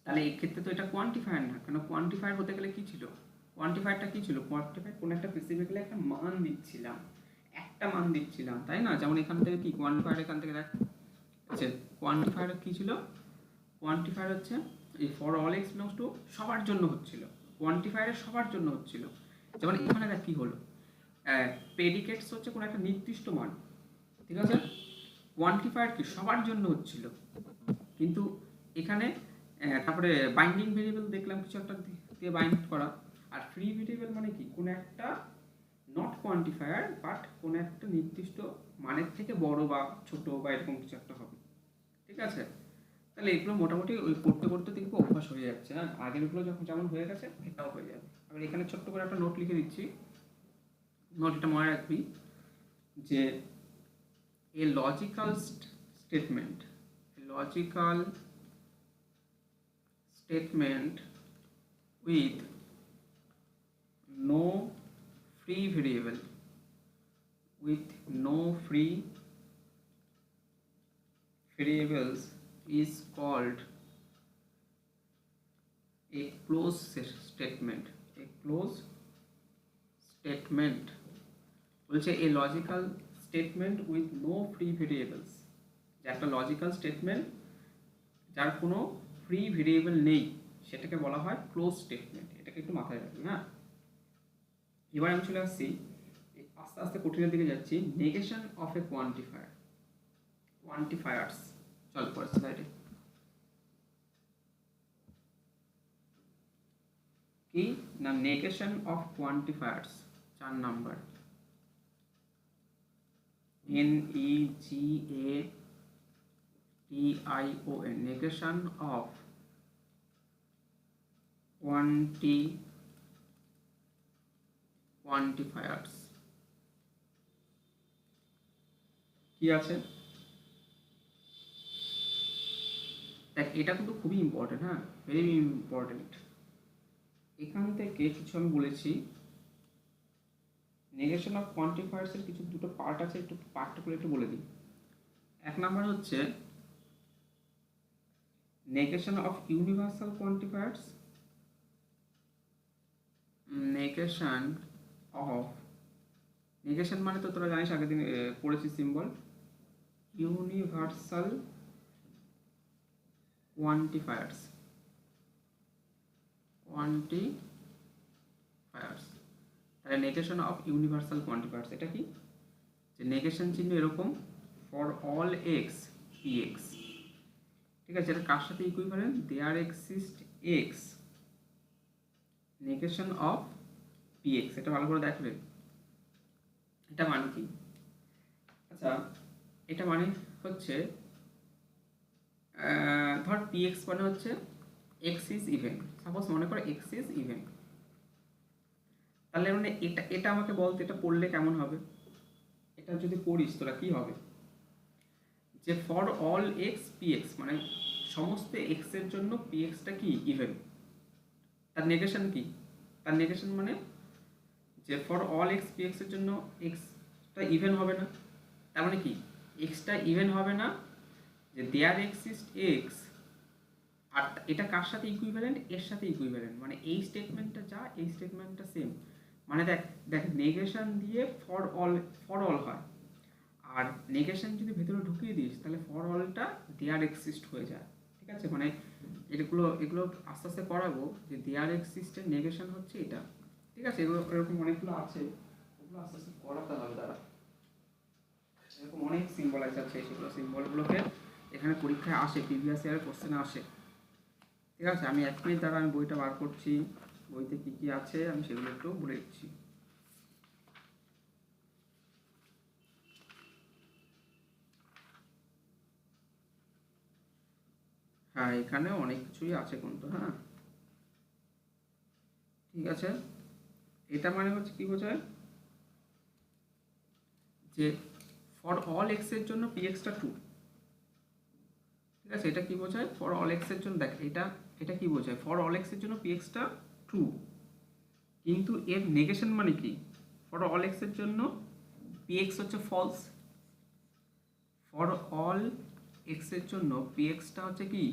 তাহলে এই ক্ষেত্রে তো এটা কোয়ান্টিফায়ার না, কেন কোয়ান্টিফায়ার হতে গেলে কি ছিল, কোয়ান্টিফায়ারটা কি ছিল, কোয়ান্টিফায়ার কোন একটা স্পেসিফিক্যালি একটা মান দিচ্ছিলাম, একটা মান দিচ্ছিলাম, তাই না, যেমন এখান থেকে কি কোয়ান্টিফায়ার, এখান থেকে দেখ, আচ্ছা কোয়ান্টিফায়ার কি ছিল, কোয়ান্টিফায়ার হচ্ছে এই for all x belongs two সবার জন্য হচ্ছিল, কোয়ান্টিফায়ারে সবার জন্য হচ্ছিল, যেমন এখানে দেখ কি হলো, প্রেডিকেটস হচ্ছে কোনো একটা নির্দিষ্ট মান, ঠিক আছে, কোয়ান্টিফায়ার কি সবার জন্য হচ্ছিল, কিন্তু এখানে তারপরে বাইন্ডিং ভেরিয়েবল দেখলাম কিছু একটা দিয়ে বাইন্ড করা, আর ফ্রি ভেরিয়েবল মানে কি কোনো একটা নট কোয়ান্টিফায়ার বাট কোনো একটা নির্দিষ্ট মানের থেকে বড় বা ছোট বা এরকম কিছু একটা হবে। ঠিক আছে, তাহলে এগুলো মোটামুটি ওই পড়তে পড়তে দেখবো অভ্যাস হয়ে যাচ্ছে। হ্যাঁ, আগেরগুলো যখন যেমন হয়ে গেছে এটাও হয়ে যাবে। আবার এখানে ছোট্ট করে একটা নোট লিখে দিচ্ছি, নোট এটা মনে রাখবি যে a logical statement, logical statement with no free variable, with no free variables is called a closed statement, a closed statement বলছে a logical statement with no free variables, যে একটা লজিক্যাল স্টেটমেন্ট যার কোনো free variable নেই সেটাকে বলা হয় close statement. এটাকে একটু মাথায় রাখবি। হ্যাঁ, এবার আমি চলে আসছি, আস্তে আস্তে কঠিনের দিকে যাচ্ছি। Negation of A quantifier, quantifiers. চল পরের স্লাইডে কি না, negation of quantifiers 4 number, NEGATION, negation of quantifiers কি আছে দেখ, এটা কিন্তু খুবই ইম্পর্টেন্ট। হ্যাঁ, ভেরি ইম্পর্টেন্ট। এখান থেকে কিছু আমি বলেছি, নেগেশন অফ কোয়ান্টিফায়ার্স এর কিছু দুটো পার্ট আছে, একটু পার্টটা করে একটু বলে দিই। এক নাম্বার হচ্ছে negation of universal quantifiers, negation of, negation মানে তো তোরা জানিস, আগের দিন পড়েছি সিম্বল, ইউনিভার্সাল কোয়ান্টিফায়ার্স, কোয়ান্টিফায়ার্স। তাহলে নেগেশন অফ ইউনিভার্সাল কোয়ান্টিফায়ার্স এটা কি, যে নেগেশন চিহ্ন এরকম for all X P X. ঠিক আছে, এটা কার সাথে equivalent, there exist X negation of P X. এটা ভালো করে দেখবে, এটা মানে কি। আচ্ছা, এটা মানে হচ্ছে ধর পি এক্স মানে হচ্ছে এক্স ইজ ইভেন, সাপোজ মনে করো এক্স ইজ ইভেন। তাহলে মানে এটা এটা আমাকে বলতে, এটা পড়লে কেমন হবে, এটা যদি পড়িস তোরা কি হবে, যে for all X P x মানে সমস্ত এক্স এর জন্য পি এক্সটা কি ইভেন। তার নেগেশন কি, তার নেগেশন মানে যে for all X P x এর জন্য এক্সটা ইভেন হবে না। তার মানে কি, এক্সটা ইভেন হবে না, যে দেয়ার এক্সিস্ট এক্স, আর এটা কার সাথে ইকুইভ্যালেন্ট, এর সাথে ইকুইভ্যালেন্ট। মানে এই স্টেটমেন্টটা যা, এই স্টেটমেন্টটা সেম। মানে দেখ দেখ নেগেশন দিয়ে ফর অল হয়, আর নেগেশন যদি ভেতরে ঢুকিয়ে দিস তাহলে ফর অলটা দেয়ার এক্সিস্ট হয়ে যায়। ঠিক আছে, মানে এগুলো এগুলো আস্তে আস্তে করাবো, যে দেয়ার এক্সিস্টের নেগেশন হচ্ছে এটা। ঠিক আছে, এগুলো এরকম অনেকগুলো আছে, ওগুলো আস্তে আস্তে করাতে হবে দাঁড়া। এরকম অনেক সিম্বলাইজ আছে, সেগুলো সিম্বলগুলোকে এখানে পরীক্ষায় আসে, প্রিভিয়াস ইয়ারের কোশ্চেনে আসে। ঠিক আছে, আমি 1 মিনিট দ্বারা আমি বইটা বার করছি, বইতে কী কী আছে আমি সেগুলো একটু বলে দিচ্ছি। হ্যাঁ, এখানে অনেক কিছুই আছে কিন্তু। হ্যাঁ, ঠিক আছে, এটা মানে হচ্ছে কি বোঝায়, যে ফর অল এক্স এর জন্য পি এক্সটা 2। ঠিক আছে, এটা কি বোঝায়, ফর অল এক্স এর জন্য, দেখ এটা এটা কি বোঝায়, ফর অল এক্স এর জন্য পি এক্সটা 2, কিন্তু এর নেগেশন মানে কি, ফর অল এক্স এর জন্য পি এক্স হচ্ছে ফলস, ফর অল এক্স এর জন্য পি এক্সটা হচ্ছে কি,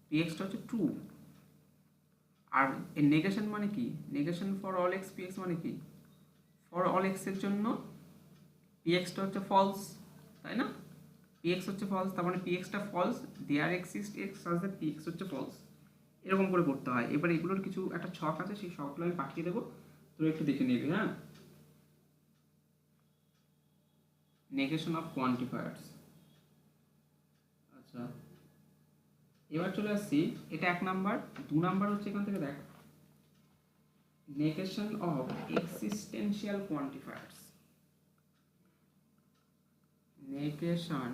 পি এক্সটা হচ্ছে 2। আর এর নেগেশন মানে কি, negation for all X P x মানে কি, ফর অল এক্স এর জন্য পি এক্সটা হচ্ছে ফলস, তাই না, পি এক্স হচ্ছে ফলস, তার মানে পি এক্সটা false, there exist X such that P X হচ্ছে ফলস। এরকম করে করতে হয়। এবার এগুলোর কিছু একটা ছক আছে, সেই ছকগুলো আমি পাঠিয়ে দেবো, তোরা একটু দেখে নিবি। হ্যাঁ, নেগেশন অফ কোয়ান্টিফায়ার্স। আচ্ছা, এবার চলে আসছি, এটা 1 নাম্বার। 2 নাম্বার হচ্ছে এখান থেকে দেখ, negation of existential quantifiers. negation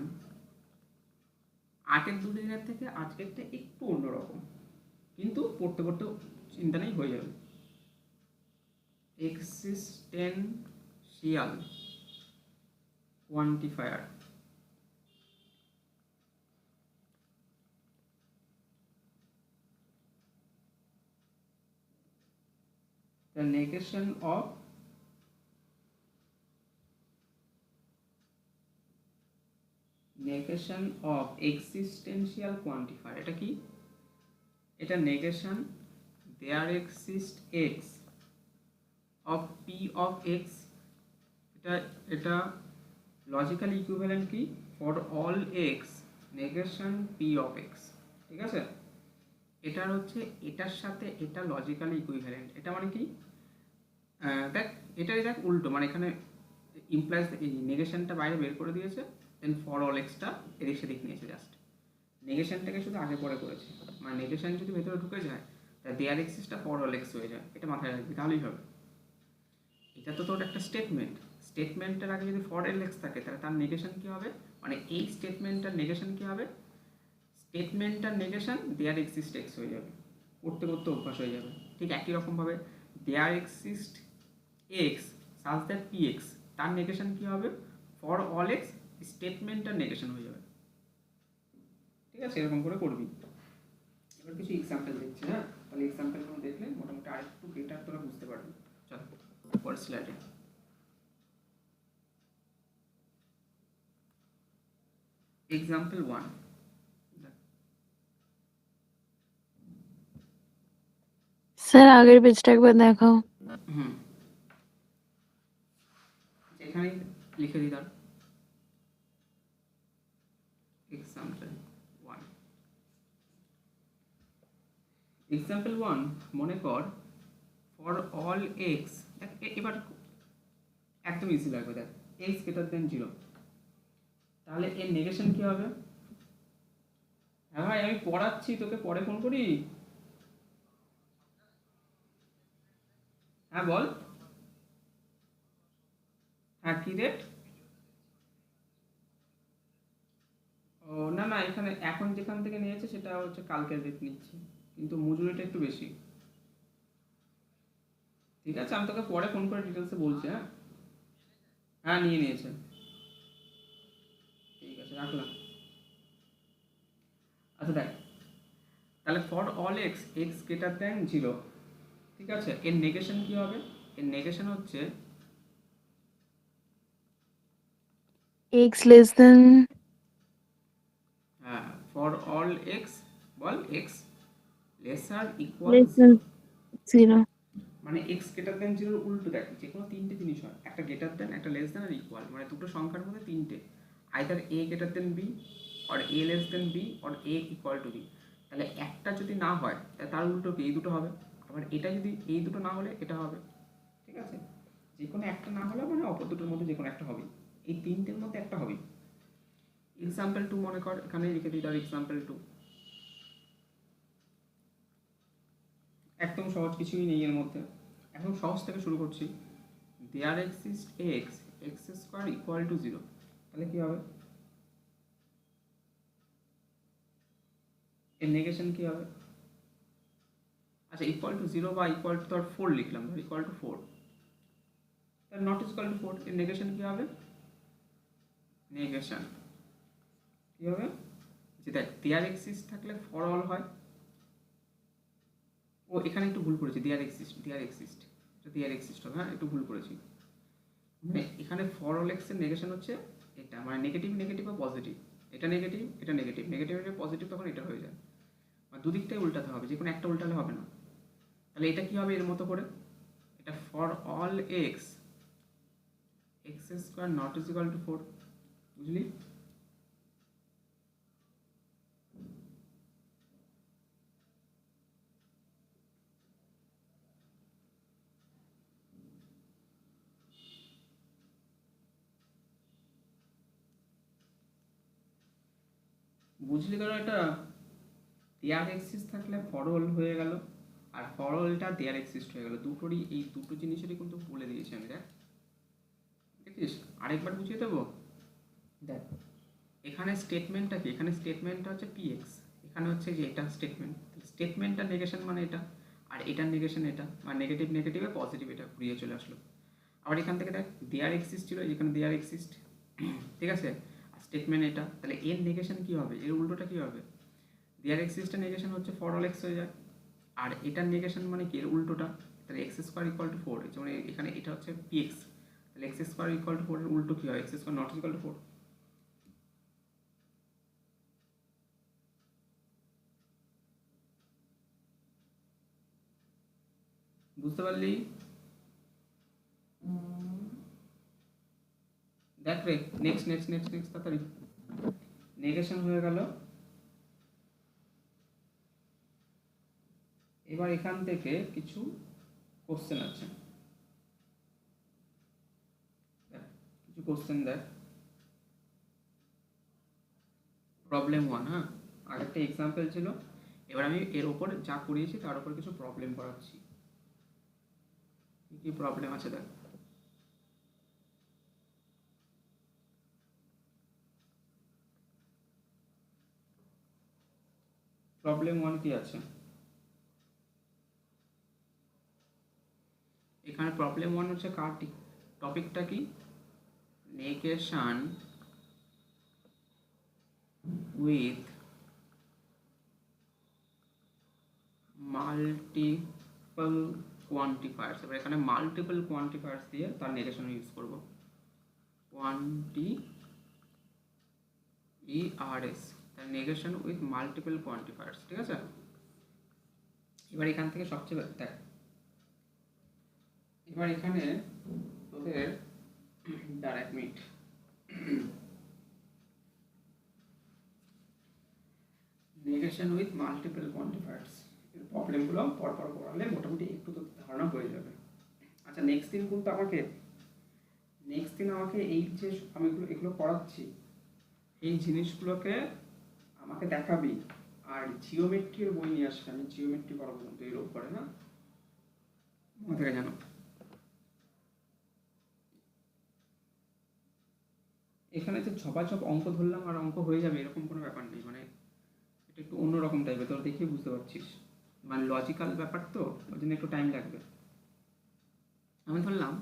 আগের দুদিনের থেকে আজকেরটা একটু অন্যরকম, কিন্তু পড়তে পড়তে চিন্তা নেই, হয়ে যাবে। existential quantifier, the negation of existential quantifier, এটা কি? এটা negation there exists x of p of x, এটা লজিক্যাল ইকুইভ্যালেন্ট কি? For all x negation p of x, ঠিক আছে? এটার হচ্ছে এটার সাথে এটা লজিক্যালি ইকুইভ্যালেন্ট। এটা মানে কি? দেখ এটাই দেখ উল্টো, মানে এখানে ইমপ্লাইজ এই নেগেশনটা বাইরে বের করে দিয়েছে, দেন ফর অল এক্সটা এদিক সেদিক নিয়েছে, জাস্ট নেগেশনটাকে শুধু আগে পরে করেছে। মানে নেগেশন যদি ভেতরে ঢুকে যায় তা দেয়ার এক্সিসটা ফর অল এক্স হয়ে যায়, এটা মাথায় রাখবি, তাহলেই হবে। এটা তো তোর একটা স্টেটমেন্ট, স্টেটমেন্টের আগে যদি ফর এল এক্স থাকে তাহলে তার নেগেশন কী হবে? মানে এই স্টেটমেন্টটার নেগেশন কী হবে? স্টেটমেন্টটার নেগেশন দেয়ার এক্সিস্ট এক্স হয়ে যাবে, করতে করতে অভ্যাস হয়ে যাবে। ঠিক একই রকমভাবে there exist X such that P X, তার নেগেশন কী হবে? ফর অল এক্স স্টেটমেন্টটার নেগেশন হয়ে যাবে, ঠিক আছে? এরকম করে করবি। এবার কিছু এক্সাম্পল দেখছি, হ্যাঁ? তাহলে এক্সাম্পলগুলো দেখলে মোটামুটি আরেকটু বেটার তোরা বুঝতে পারবি। চল পরের স্লাইডে। এক্সাম্পল 1, স্যার আগের পেজটা একবার দেখাও। এখানে লিখে দিই, তার এক্সাম্পল 1। এক্সাম্পল 1 মনে কর ফর অল এক্স, এবার একদম ইজি লাগবে, দেখ এক্স গ্রেটার দেন 0, তাহলে এর নেগেশন কি হবে? হ্যাঁ ভাই আমি পড়াচ্ছি, তোকে পরে ফোন করি। হ্যাঁ বল। হ্যাঁ কি রেট? ও না না, এখানে এখন যেখান থেকে নিয়েছে সেটা হচ্ছে কালকের রেট নিচ্ছি, কিন্তু মজুরিটা একটু বেশি। ঠিক আছে, আমি তোকে পরে ফোন করে ডিটেলসে বলছি। হ্যাঁ হ্যাঁ নিয়ে নিয়েছে, ঠিক আছে রাখলাম। আচ্ছা দেখ, তাহলে for all x x greater than 0, ঠিক আছে? এর নেগেশন কি হবে? এর নেগেশন হচ্ছে এক্স লেস দেন, হ্যাঁ for all x, ball x laser equal less than 0, 0। মানে এক্স গ্রেটার দেন 0 উল্টো। দেখ যে কোনো তিনটে জিনিস হয়, একটা গ্রেটার দেন, একটা লেস দেন আর ইকুয়াল, মানে দুটো সংখ্যার মধ্যে তিনটে, either A greater than B or A less than B or A equal to B. তাহলে একটা যদি না হয় তাহলে তার উল্টো কি? এই দুটো হবে। আবার এটা যদি এই দুটো না হলে এটা হবে, ঠিক আছে? যে কোনো একটা না হলে মানে অপর দুটোর মধ্যে যে কোনো একটা হবে, এই তিনটের মধ্যে একটা হবে। এক্সাম্পল 2 মনে কর, এখানে লিখে দিই তার এক্সাম্পল 2, একদম সহজ, কিছুই নেই এর মধ্যে, একদম সহজ থেকে শুরু করছি। There exist x x square equal to 0, তাহলে কি হবে? এর নেগেশন কি হবে? আচ্ছা ইকুয়াল টু 0 বা ইকুয়াল টু ধর 4 লিখলাম, ধর ইকুয়াল টু 4, তাহলে নট ইকুয়াল টু 4, এর নেগেশন কি হবে? নেগেশন কি হবে? যে দেখ দেয়ার এক্সিস্ট থাকলে ফর অল হয়। ও এখানে একটু ভুল করেছি, দেয়ার এক্সিস্ট, দেয়ার এক্সিস্ট, এটা দেয়ার এক্সিস্ট হবে, হ্যাঁ একটু ভুল করেছি। মানে এখানে ফর অল এক্স এর নেগেশন হচ্ছে এটা, মানে নেগেটিভ নেগেটিভ বা পজিটিভ, এটা নেগেটিভ এটা নেগেটিভ, নেগেটিভ এটা পজিটিভ, তখন এটা হয়ে যায়। আর দুদিকটাই উল্টাতে হবে, যে কোনো একটা উল্টালে হবে না। তাহলে এটা কি হবে এর মতো করে? এটা for all x x square not is equal to 4, বুঝলি? বুঝলি? ধরো এটা দেয়ার এক্সিস থাকলে ফর অল হয়ে গেল, আর ফর অলটা দেয়ার এক্সিস্ট হয়ে গেল। দুটোরই এই দুটো জিনিসেরই কিন্তু বলে দিয়েছি আমি। দেখ দেখিস, আরেকবার বুঝিয়ে দেবো। দেখ এখানে স্টেটমেন্টটা কি, এখানে স্টেটমেন্টটা হচ্ছে পিএক্স, এখানে হচ্ছে যে এটা স্টেটমেন্ট, স্টেটমেন্টটা নেগেশন মানে এটা, আর এটার নেগেশন এটা, মানে নেগেটিভ নেগেটিভে পজিটিভ এটা ঘুরিয়ে চলে আসলো। আবার এখান থেকে দেখ দেয়ার এক্সিস্ট ছিল, এখানে দেয়ার এক্সিস্ট, ঠিক আছে, আর স্টেটমেন্ট এটা, তাহলে এর নেগেশন কি হবে, এর উল্টোটা কি হবে, দেয়ার এক্সিস্টের নেগেশন হচ্ছে ফর অল এক্স হয়ে যায়, আর এটার নেগেশন মানে কি এর উল্টোটা, তাহলে এক্স স্কোয়ার ইকুয়াল টু 4, মানে এখানে এটা হচ্ছে পিএক্স, তাহলে এক্স স্কোয়ার ইকুয়াল টু 4 এর উল্টো কি হয়, x square not equal to 4। বুঝতে পারলি? দেখ রে, নেক্সট নেক্সট নেক্সট নেক্সট তাড়াতাড়ি। নেগেশন হয়ে গেল। এবার এখান থেকে কিছু কোশ্চেন আছে, কিছু কোশ্চেন দেখ। প্রবলেম 1, হ্যাঁ, আগেরটা এক্সাম্পল ছিল, এবার আমি এর ওপর যা করিয়েছি তার উপর কিছু প্রবলেম করাচ্ছি। কি প্রবলেম আছে দেখ। প্রবলেম 1 কি আছে, এখানে প্রবলেম 1 হচ্ছে কার টপিকটা কি, নেগেশন উইথ মাল্টিপল কোয়ান্টিফায়ার্স। এবার এখানে মাল্টিপল কোয়ান্টিফায়ার্স দিয়ে তার নেগেশন ইউজ করব, কোয়ান্টিফায়ার্স, তার নেগেশন উইথ মাল্টিপল কোয়ান্টিফায়ার্স, ঠিক আছে। এবার এখান থেকে সবচেয়ে দেখ, এবার এখানে তোদের দাঁড়া এক minute, negation with multiple quantifiers এর প্রবলেমগুলো পরপর করালে মোটামুটি একটু তো ধারণা হয়ে যাবে। আচ্ছা নেক্সট দিন কিন্তু আমাকে, নেক্সট দিন আমাকে এই যে আমি এগুলো করাচ্ছি এই জিনিসগুলোকে আমাকে দেখাবি, আর জিওমেট্রির বই নিয়ে আসবে, আমি জিওমেট্রি করাবো কিন্তু এই রোববারে, না মনে থেকে জানো। এখানে যে ঝপাঝপ অঙ্ক ধরলাম আর অঙ্ক হয়ে যাবে এরকম কোনো ব্যাপার নেই, মানে এটা একটু অন্যরকম টাইপের, তোর দেখেই বুঝতে পারছিস, মানে লজিক্যাল ব্যাপার তো ওই জন্য একটু টাইম লাগবে। আমি ধরলাম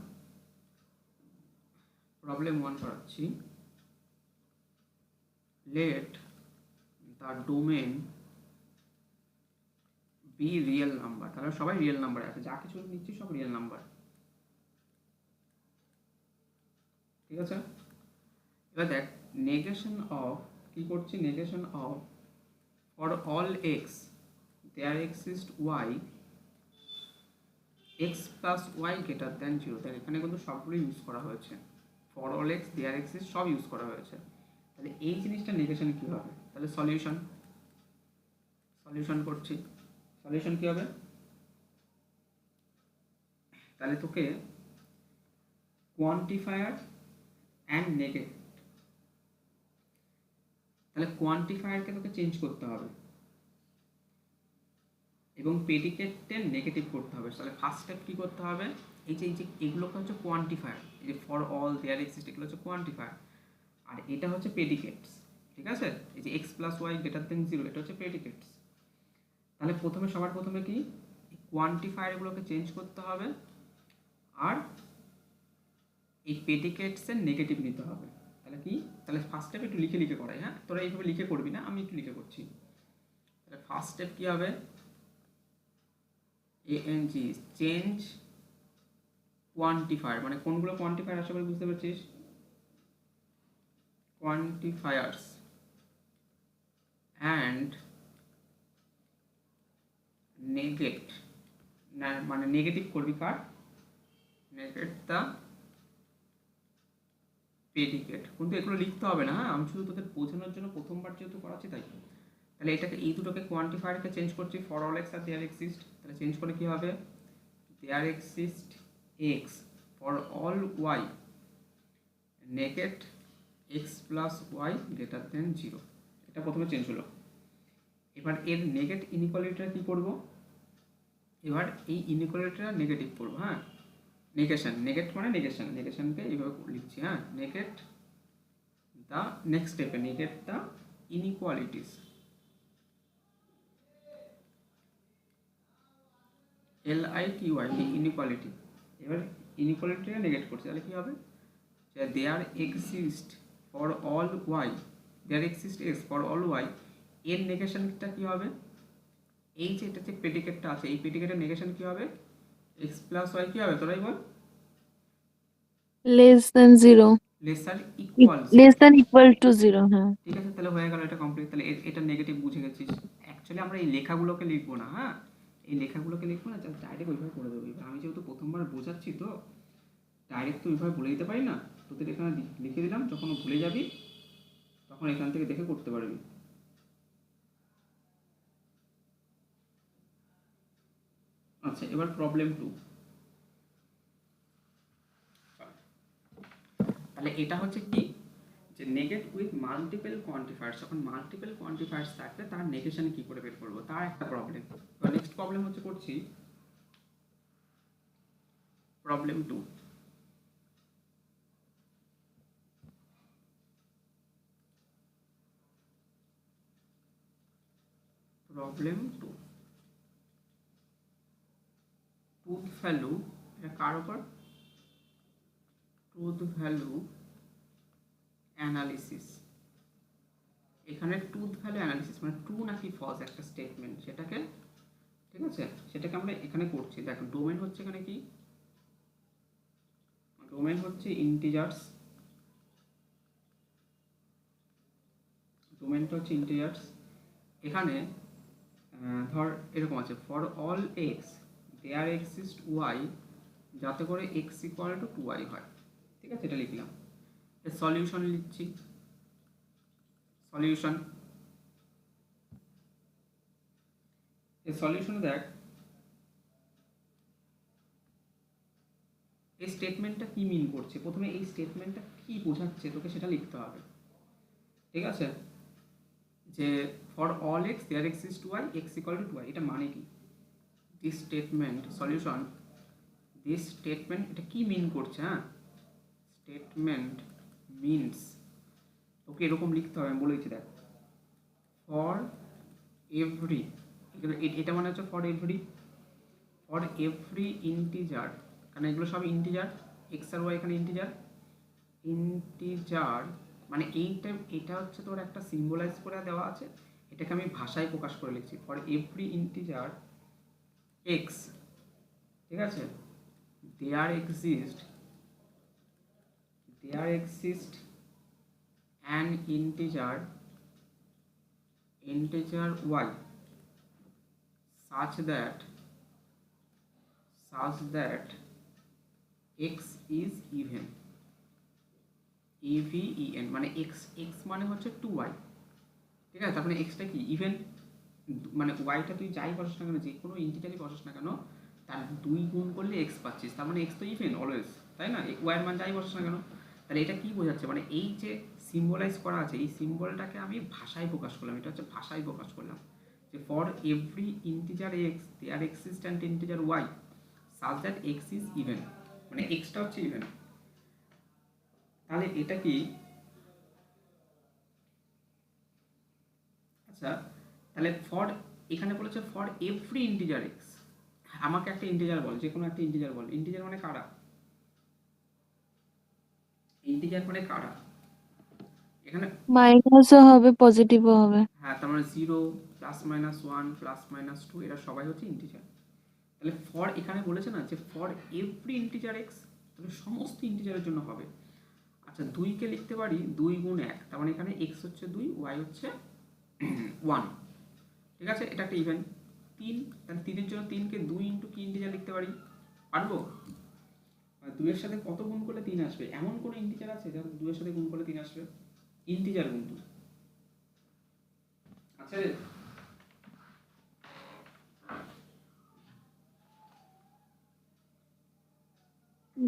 প্রবলেম 1 করাচ্ছি, let the domain be real number, তাহলে সবাই রিয়েল নাম্বার আছে, যা কিছু নিচ্ছি সব রিয়েল নাম্বার, ঠিক আছে। এবার দেখ নেগেশন অফ কি করছি, negation of for all x there exist y x plus y greater than 0, দেখ এখানে কিন্তু সবগুলো ইউজ করা হয়েছে, for all x there exist সব ইউজ করা হয়েছে, তাহলে এই জিনিসটা নেগেশন কী হবে, তাহলে সলিউশন, সলিউশন করছি, সলিউশন কী হবে, তাহলে তোকে কোয়ান্টিফায়ার অ্যান্ড নেগেটিভ, তাহলে কোয়ান্টিফায়ারকে তোকে চেঞ্জ করতে হবে এবং প্রেডিকেটে নেগেটিভ করতে হবে। তাহলে ফার্স্ট স্টেপ কী করতে হবে, এই যে এগুলোকে হচ্ছে কোয়ান্টিফায়ার, এই যে ফর অল দেয়ার এক্সিস্ট এগুলো হচ্ছে কোয়ান্টিফায়ার, আর এটা হচ্ছে প্রেডিকেটস, ঠিক আছে, এই যে x plus y greater than 0 এটা হচ্ছে প্রেডিকেটস। তাহলে সবার প্রথমে কি কোয়ান্টিফায়ারগুলোকে চেঞ্জ করতে হবে আর এই প্রেডিকেটসের নেগেটিভ নিতে হবে। তাহলে কি, তাহলে ফার্স্ট স্টেপ একটু লিখে লিখে করাই, হ্যাঁ তোরা এইভাবে লিখে করবি না, আমি একটু লিখে করছি। তাহলে ফার্স্ট স্টেপ কী হবে, এএনজি চেঞ্জ কোয়ান্টিফায়ার, মানে কোনগুলো কোয়ান্টিফায়ার আশা করি বুঝতে পারছিস, কোয়ান্টিফায়ার্স অ্যান্ড নেগেট, না মানে নেগেটিভ করবি কার, নেগেট দ্য প্রেডিকেট, কিন্তু এগুলো লিখতে হবে না, হ্যাঁ আমি শুধু তোদের বোঝানোর জন্য প্রথমবার যেহেতু করাচ্ছি তাই। তাহলে এটাকে এই দুটোকে কোয়ান্টিফায়ারকে চেঞ্জ করছি, ফর অল এক্স আর দেয়ার এক্সিস্ট, তাহলে চেঞ্জ করে কী হবে, there exist x for all y negate x plus y greater than 0, এটা প্রথমে চেঞ্জ হলো। এবার এর নেগেট ইনইকুয়ালিটিটা কী করবো, এবার এই ইনইকুয়ালিটিটা নেগেটিভ করবো, হ্যাঁ, নেগেশন, নেগেট মানে নেগেশন, নেগেশনকে এইভাবে লিখছি, হ্যাঁ, নেগেট দ্য, নেক্সট স্টেপে negate the inequalities, LITY, inequality. এবার ইনইকুয়ালিটিটা নেগেট করছে, তাহলে কী হবে, যে there exist for all y, there exist x for all y, এর নেগেশনটা কী হবে, এই যে এটা যে প্রেডিকেটটা আছে, এই প্রেডিকেটের নেগেশন কী হবে, এক্স প্লাস ওয়াই কী হবে, তোরাই বল, less than 0, lesser equals. less than equal to 0, হ্যাঁ। ঠিক আছে, তাহলে হয়ে গেল এটা কমপ্লিট। তাহলে এটা নেগেটিভ বুঝে গেছিস। অ্যাকচুয়ালি আমরা এই লেখাগুলোকে লিখবো না, হ্যাঁ, এই লেখাগুলোকে লিখবো না, জাস্ট ডাইরেক্ট ওইভাবে করে দেবো। এবার আমি যেহেতু প্রথমবার বোঝাচ্ছি, তো ডাইরেক্ট তো ওইভাবে বলে দিতে পারি না, তোদের এখানে লিখে দিলাম, যখন ভুলে যাবি তখন এখান থেকে দেখে করতে পারবি। আচ্ছা, এবার প্রবলেম 2। তাহলে এটা হচ্ছে কি, যে নেগেট উইথ মাল্টিপল কোয়ান্টিফায়ার্স, যখন মাল্টিপল কোয়ান্টিফায়ার্স থাকবে তার নেগেশন কি করে বের করবো, তার একটা প্রবলেম। এবার নেক্সট প্রবলেম হচ্ছে করছি প্রবলেম 2। প্রবলেম 2, ট্রুথ ভ্যালু, এটা কার উপর, ট্রুথ ভ্যালু অ্যানালিসিস। এখানে ট্রুথ ভ্যালু অ্যানালিসিস মানে ট্রু নাকি ফলস একটা স্টেটমেন্ট, সেটাকে, ঠিক আছে, সেটাকে আমরা এখানে করছি। দেখো ডোমেন হচ্ছে এখানে কি, ডোমেন হচ্ছে ইন্টিজার্স, ডোমেনটা হচ্ছে ইন্টিজার্স। এখানে ধর এরকম আছে, for all x there exist y, যাতে করে এক্স ইকুয়াল টু 2y হয়, ঠিক আছে, এটা লিখলাম। এর সলিউশন লিখছি, সলিউশন, এই সলিউশনে দেখ এই স্টেটমেন্টটা কি মিন করছে, প্রথমে এই স্টেটমেন্টটা কি বোঝাচ্ছে তোকে সেটা লিখতে হবে, ঠিক আছে, যে for all x there exist y x equal to 2y, এটা মানে কি, this statement, solution, this statement এটা কি মিন করছে, হ্যাঁ, স্টেটমেন্ট মিনস, ওকে এরকম লিখতে হবে, আমি বলেছি দেখ, ফর এভরি, এটা মানে হচ্ছে ফর এভরি ইন্টিজার, কারণ এগুলো সব ইন্টিজার, এক্স আর ওয়াই এখানে ইন্টিজার, ইন্টিজার মানে এইটা, এটা হচ্ছে তোর একটা সিম্বলাইজ করে দেওয়া আছে, এটাকে আমি ভাষায় প্রকাশ করে লিখছি, ফর এভরি ইন্টিজার এক্স, ঠিক আছে, there exist an integer y such that x is even, even মানে x মানে হচ্ছে 2y, ঠিক আছে, তারপরে xটা কি ইভেন, মানে yটা তুই যাই বসাস না কেন, যে কোনো ইন্টিজারই বসাস না কেন, তার 2 গুণ করলে x পাচ্ছিস, তার মানে x তো ইভেন অলওয়েজ, তাই না, y এর মান যাই বসাস না কেন। তাহলে এটা কি বোঝাচ্ছে, মানে এই যে সিম্বলাইজ করা আছে, এই সিম্বলটাকে আমি ভাষায় প্রকাশ করলাম, এটা হচ্ছে ভাষায় প্রকাশ করলাম, যে for every integer x there exists an integer y such that x is even, মানে এক্সটা হচ্ছে ইভেন। তাহলে এটা কি, আচ্ছা, তাহলে ফর, এখানে বলেছে ফর এভরি ইন্টিজার এক্স, আমাকে একটা ইন্টিজার বল, যে কোনো একটা ইন্টিজার বল, ইন্টিজার মানে কারা, ইন্টিজার মানে কারা, এখানে মাইনাসও হবে, পজিটিভও হবে। হ্যাঁ, তার মানে 0 +-1 +-2 এরা সবাই হচ্ছে ইন্টিজার। তাহলে ফর এখানে বলেছে না যে ফর এভরি ইন্টিজার এক্স, তাহলে সমস্ত ইন্টিজারের জন্য হবে। আচ্ছা, 2কে লিখতে পারি 2 গুণ 1, তার মানে এখানে এক্স হচ্ছে 2, ওয়াই হচ্ছে 1, ঠিক আছে, এটা একটা ইভেন। 3, তাহলে 3-এর জন্য 3কে 2 ইন্টু কি ইন্টিজার লিখতে পারি, পারবো, 2-এর সাথে কত গুণ করলে 3 আসবে, এমন কোনো ইন্টিজার আছে যার 2-এর সাথে গুণ করলে 3 আসবে, ইন্টিজার কিন্তু আচ্ছা রে।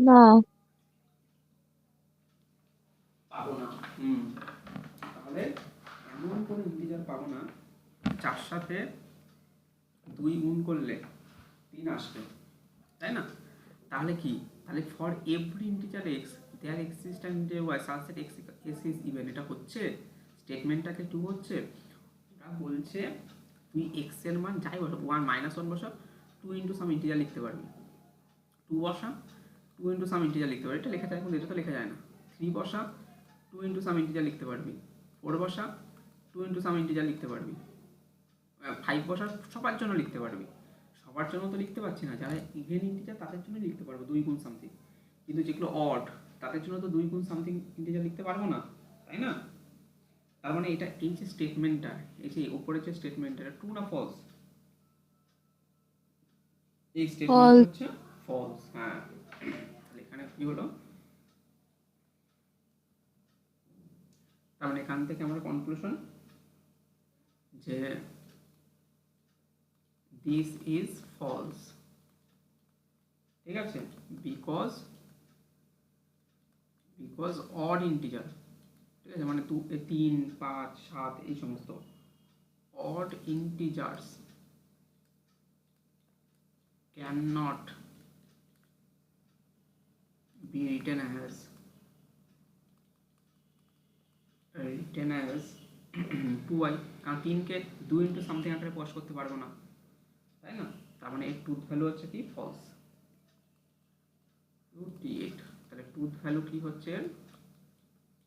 না, পাবো না, তাহলে এমন কোনো ইন্টিজার পাবো না যার সাথে 2 গুণ করলে 3 আসবে, তাই না? তাহলে কি, তাহলে for every integer x there exist an integer y such that x is even, এটা হচ্ছে স্টেটমেন্টটাকে টু হচ্ছে। ওরা বলছে তুই এক্স এর মান যাই বসা, 1 - 1 বসা, 2 ইন্টু সাম ইন্টিজার লিখতে পারবি, 2 বসা 2 ইন্টু সাম ইন্টিজার লিখতে পারবি, এটা লেখা যায় কিন্তু এটা তো লেখা যায় না। 3 বসা 2 ইন্টু সাম ইন্টিজার লিখতে পারবি, 4 বসা 2 ইন্টু সাম ইন্টিজার লিখতে পারবি, 5 বসা সবার জন্য লিখতে পারবি। সবার জন্য তো লিখতে পারছি না, যারা ইভেন ইন্টিজার তাদের জন্য লিখতে পারবো 2 গুণ সামথিং, কিন্তু যেগুলো অড তাদের জন্য তো 2 গুণ সামথিং ইন্টিজার লিখতে পারবো না, তাই না? তার মানে এটা, এই যে স্টেটমেন্টটা, এই যে উপরে যে স্টেটমেন্টটা, এটা ট্রু না ফলস? এই স্টেটমেন্টটা False. হচ্ছে ফলস। হ্যাঁ, তাহলে এখানে কি হলো, তার মানে এখান থেকে আমরা কনক্লুশন যে দিস ইজ ফলস, ঠিক আছে, বিকজ অড ইন্টিজার, ঠিক আছে, মানে 3, 5, 7 এই সমস্ত odd integers can not be written as 2i, কারণ 3কে 2 ইন্টু সামথিং আকারে প্রকাশ করতে পারবো না, তাই না? তার মানে এর ট্রুথ ভ্যালু হচ্ছে কি ফলস, 2t8, তাহলে ট্রুথ ভ্যালু কি হচ্ছে,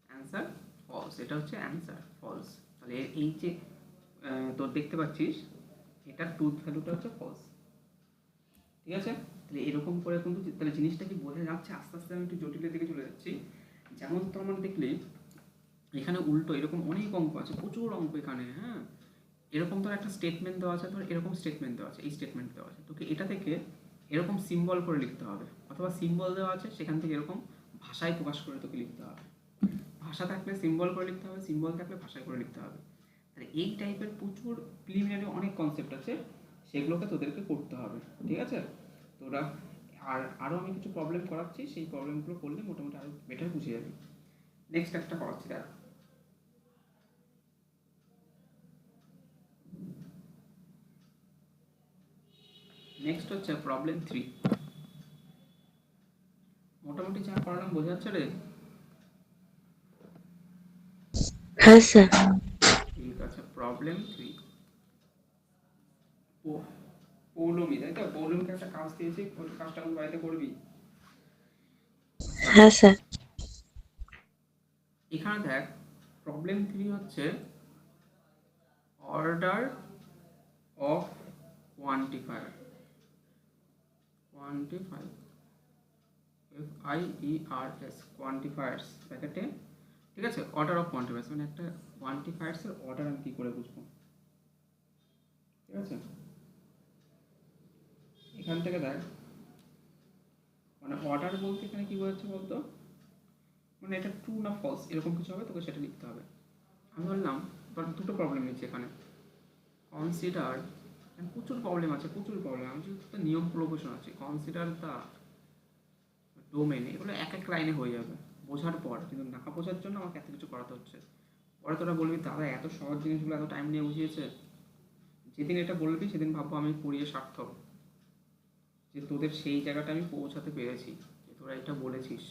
অ্যান্সার ফলস, এটা হচ্ছে অ্যান্সার ফলস। তাহলে এই যে তোর দেখতে পাচ্ছিস, এটার ট্রুথ ভ্যালুটা হচ্ছে ফলস, ঠিক আছে? তাহলে এরকম করে কিন্তু, তাহলে জিনিসটা কি বোঝা যাচ্ছে? আস্তে আস্তে আমি একটু জটিলের দিকে চলে যাচ্ছি। যেমন তো আমরা দেখলে এখানে উল্টো এরকম অনেক অঙ্ক আছে, প্রচুর অঙ্ক এখানে, হ্যাঁ, এরকম তোর একটা স্টেটমেন্ট দেওয়া আছে, ধর এরকম স্টেটমেন্ট দেওয়া আছে, এই স্টেটমেন্ট দেওয়া আছে, তোকে এটা থেকে এরকম সিম্বল করে লিখতে হবে, অথবা সিম্বল দেওয়া আছে সেখান থেকে এরকম ভাষায় প্রকাশ করে তোকে লিখতে হবে। ভাষা থাকলে সিম্বল করে লিখতে হবে, সিম্বল থাকলে ভাষায় করে লিখতে হবে। তাহলে এই টাইপের প্রচুর প্রিলিমিনারি অনেক কনসেপ্ট আছে, সেগুলোকে তোদেরকে করতে হবে, ঠিক আছে? তোরা আরও আমি কিছু প্রবলেম করাচ্ছি, সেই প্রবলেমগুলো করলে মোটামুটি আরও বেটার বুঝে যাবি। নেক্সট একটা করাচ্ছি, দেখ। নেক্সট হচ্ছে প্রবলেম 3। মোটামুটি যা করালাম বোঝা যাচ্ছে রে? হ্যাঁ স্যার। ঠিক আছে, প্রবলেম 3, পৌলমি, তাই তো? পৌলমীকে একটা কাজ দিয়েছি, ওই কাজটা আমি বাড়িতে করবি। হ্যাঁ স্যার। এখানে দেখ, প্রবলেম 3 হচ্ছে order of quantifier, QUANTIFIERS, quantifiers ব্র্যাকেটে, ঠিক আছে, অর্ডার অফ কোয়ান্টিফায়ার্স, মানে একটা কোয়ান্টিফায়ার্সের অর্ডার আমি কী করে বুঝবো, ঠিক আছে? এখান থেকে দেখ, মানে অর্ডার বলতে এখানে কী বোঝাচ্ছে বলতো, মানে এটা ট্রু না ফলস এরকম কিছু হবে, তোকে সেটা লিখতে হবে। আমি বললাম, বাট দুটো প্রবলেম নিচ্ছি এখানে, কনসিডার, প্রচুর প্রবলেম আছে, প্রচুর প্রবলেম, আমি শুধু নিয়মগুলো কোশ্চেন আছে, কনসিডার দ্য ডোমেন, এগুলো এক এক লাইনে হয়ে যাবে বোঝার পর, কিন্তু না বোঝার জন্য আমাকে এত কিছু করাতে হচ্ছে। পরে তোরা বলবি দাদা এত সহজ জিনিসগুলো এত টাইম নিয়ে বুঝিয়েছে, যেদিন এটা বলবি সেদিন ভাববো আমি পড়িয়ে সার্থক, যে তোদের সেই জায়গাটা আমি পৌঁছাতে পেরেছি, যে তোরা এটা বলেছিস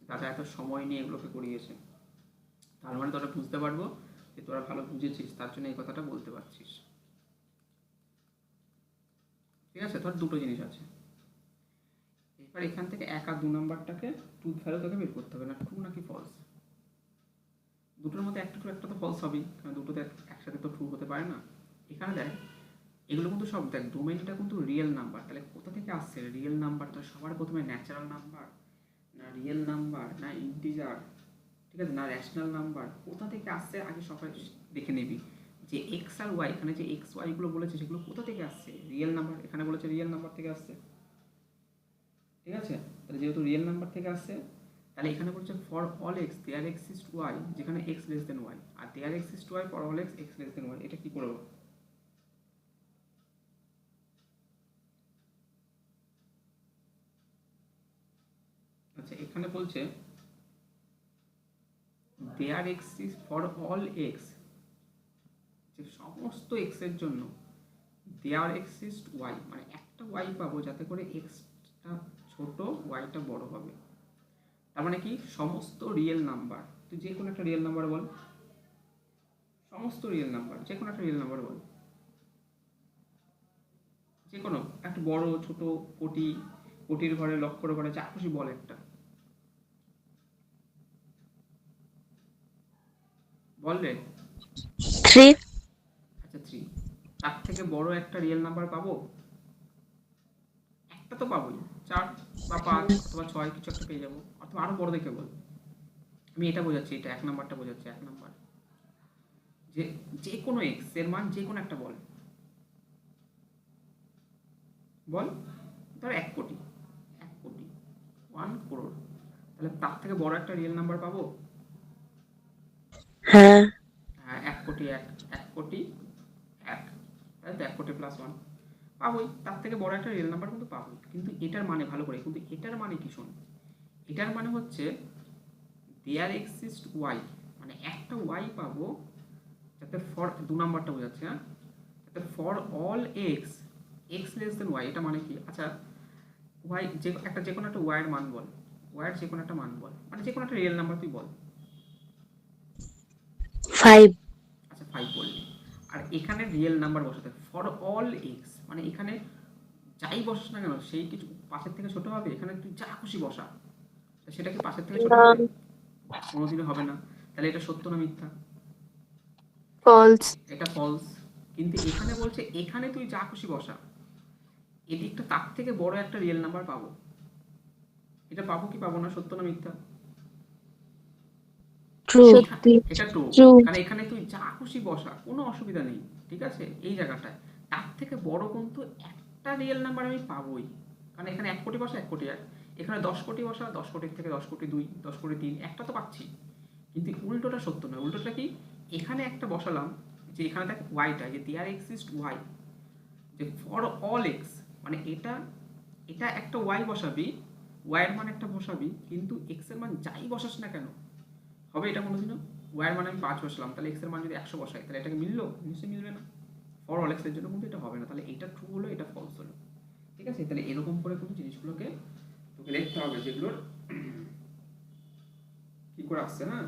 দাদা এত সময় নিয়ে এগুলোকে করিয়েছে, তার মানে তোরা বুঝতে পারবো যে তোরা ভালো বুঝেছিস, তার জন্য এই কথাটা বলতে পারছিস, ঠিক আছে? ধর দুটো জিনিস আছে, এবার এখান থেকে 1 আর 2 নাম্বারটাকে ট্রুথ ভ্যালু তোকে বের করতে হবে, না ট্রু নাকি ফলস, দুটোর মধ্যে একটা ট্রু একটা তো ফলস হবেই, কারণ দুটোতে একসাথে তো ট্রু হতে পারে না। এখানে দেখ, এগুলো কিন্তু সব দেখ, ডোমেইনটা কিন্তু রিয়েল নাম্বার, তাহলে কোথা থেকে আসছে রিয়েল নাম্বার? তো সবার প্রথমে ন্যাচারাল নাম্বার, না রিয়েল নাম্বার, না ইন্টিজার, ঠিক আছে, না র্যাশনাল নাম্বার, কোথা থেকে আসছে আগে সবাই দেখে নিবি। যে এক্স আর ওয়াই, এখানে যে এক্স ওয়াইগুলো বলেছে সেগুলো কোথা থেকে আসছে? রিয়েল নাম্বার, এখানে বলেছে রিয়েল নাম্বার থেকে আসছে, ঠিক আছে? তাহলে যেহেতু রিয়েল নাম্বার থেকে আসছে, তাহলে এখানে বলছে for all x there exist y, যেখানে এক্স লেস দেন ওয়াই, আর there exist y for all x x less than y, এটা কি করবো? আচ্ছা, এখানে বলছে there exist for all x, যে সমস্ত এক্স এর জন্য দেয়ার এক্সিস্ট ওয়াই, মানে একটা ওয়াই ওয়াই পাবো যাতে করে এক্সটা ছোট ওয়াইটা বড় হবে। তার মানে কি সমস্ত রিয়েল নাম্বার, তুই যে কোনো একটা রিয়েল নাম্বার বল, সমস্ত রিয়েল নাম্বার যে কোনো একটা রিয়েল নাম্বার বল, যে কোনো একটা বড় ছোট কোটি, কোটির ঘরে লক্ষর ঘরে যা খুশি বল একটা, বল রে। 3 আচ্ছা 3, তার থেকে বড় একটা রিয়েল নাম্বার পাবো? একটা তো পাবোই, 4 বা 5 অথবা 6 কিছু একটা পেয়ে যাবো, অথবা আরো বড় দেখে বল। আমি এটা বোঝাচ্ছি, এটা 1 নাম্বারটা বোঝাচ্ছি, 1 নাম্বার যে যে কোনো এক্স এর মান যে কোনো একটা বল, বল ধর 1 কোটি, 1 কোটি 1 crore, তাহলে তার থেকে বড় একটা রিয়েল নাম্বার পাবো? হ্যাঁ হ্যাঁ 1 কোটি 1, 1 কোটি 1, তাই তো 1 কোটি প্লাস 1 পাবোই, তার থেকে বড় একটা রিয়েল নাম্বার কিন্তু পাবোই। কিন্তু এটার মানে ভালো করে, কিন্তু এটার মানে কি শোন, এটার মানে হচ্ছে দেয়ার এক্সিস্ট ওয়াই, মানে একটা ওয়াই পাবো যাতে ফর 2 নাম্বারটা বোঝাচ্ছে, হ্যাঁ, যাতে for all x x less than y. এটা মানে কি, আচ্ছা ওয়াই যে কোনো একটা ওয়াই এর মান বল, ওয়াই এর যে কোনো একটা মান বল, মানে যে কোনো একটা রিয়েল নাম্বার তুই বল। 5 আচ্ছা 5 বললি, আর এখানে রিয়েল নাম্বার বসাতে ফর অল এক্স, মানে এখানে যাই বসাস না কেন সেই কিছু পাশের থেকে ছোট হবে, এখানে তুই যা খুশি বসা, তা সেটা কি পাশের থেকে ছোট না হবে? কোনোদিনও হবে না। তাহলে এটা সত্য না মিথ্যা? ফলস। এটা ফলস। কিন্তু এখানে বলছে এখানে তুই যা খুশি বসা, এদিকটা তার থেকে বড় একটা রিয়েল নাম্বার পাবো, এটা পাবো কি পাবো না, সত্য না মিথ্যা? ট্রু সত্যি। এটা ট্রু, ট্রু। কারণ এখানে তুই যা খুশি বসা কোনো অসুবিধা নেই, ঠিক আছে, এই জায়গাটায় তার থেকে বড় কিন্তু একটা রিয়েল নাম্বার আমি পাবোই, কারণ এখানে 1 কোটি বসা 1 কোটি 1, এখানে 10 কোটি বসা 10 কোটির থেকে 10 কোটি 2, 10 কোটি 3, একটা তো পাচ্ছি। কিন্তু উল্টোটা সত্য নয়, উল্টোটা কি, এখানে একটা বসালাম যে এখানে দেখ ওয়াইটা, যে দেয়ার এক্সিস্ট ওয়াই, যে ফর অল এক্স, মানে এটা এটা একটা ওয়াই বসাবি, ওয়াই এর মান একটা বসাবি, কিন্তু এক্স এর মান যাই বসাস না কেন হবে এটা কোনোদিনও, ওয়াই এর মান আমি 5 বসালাম, তাহলে এক্স এর মান যদি 100 বসাই তাহলে এটাকে মিললো? নিশ্চয়ই মিলবে না। ফর অল এক্স এর জন্য কিন্তু এটা হবে না, তাহলে এটা ট্রু হলো এটা ফলস হলো, ঠিক আছে। তাহলে এরকম করে কিন্তু জিনিসগুলোকে তোকে দেখতে হবে যেগুলোর কি করে আসছে, হ্যাঁ।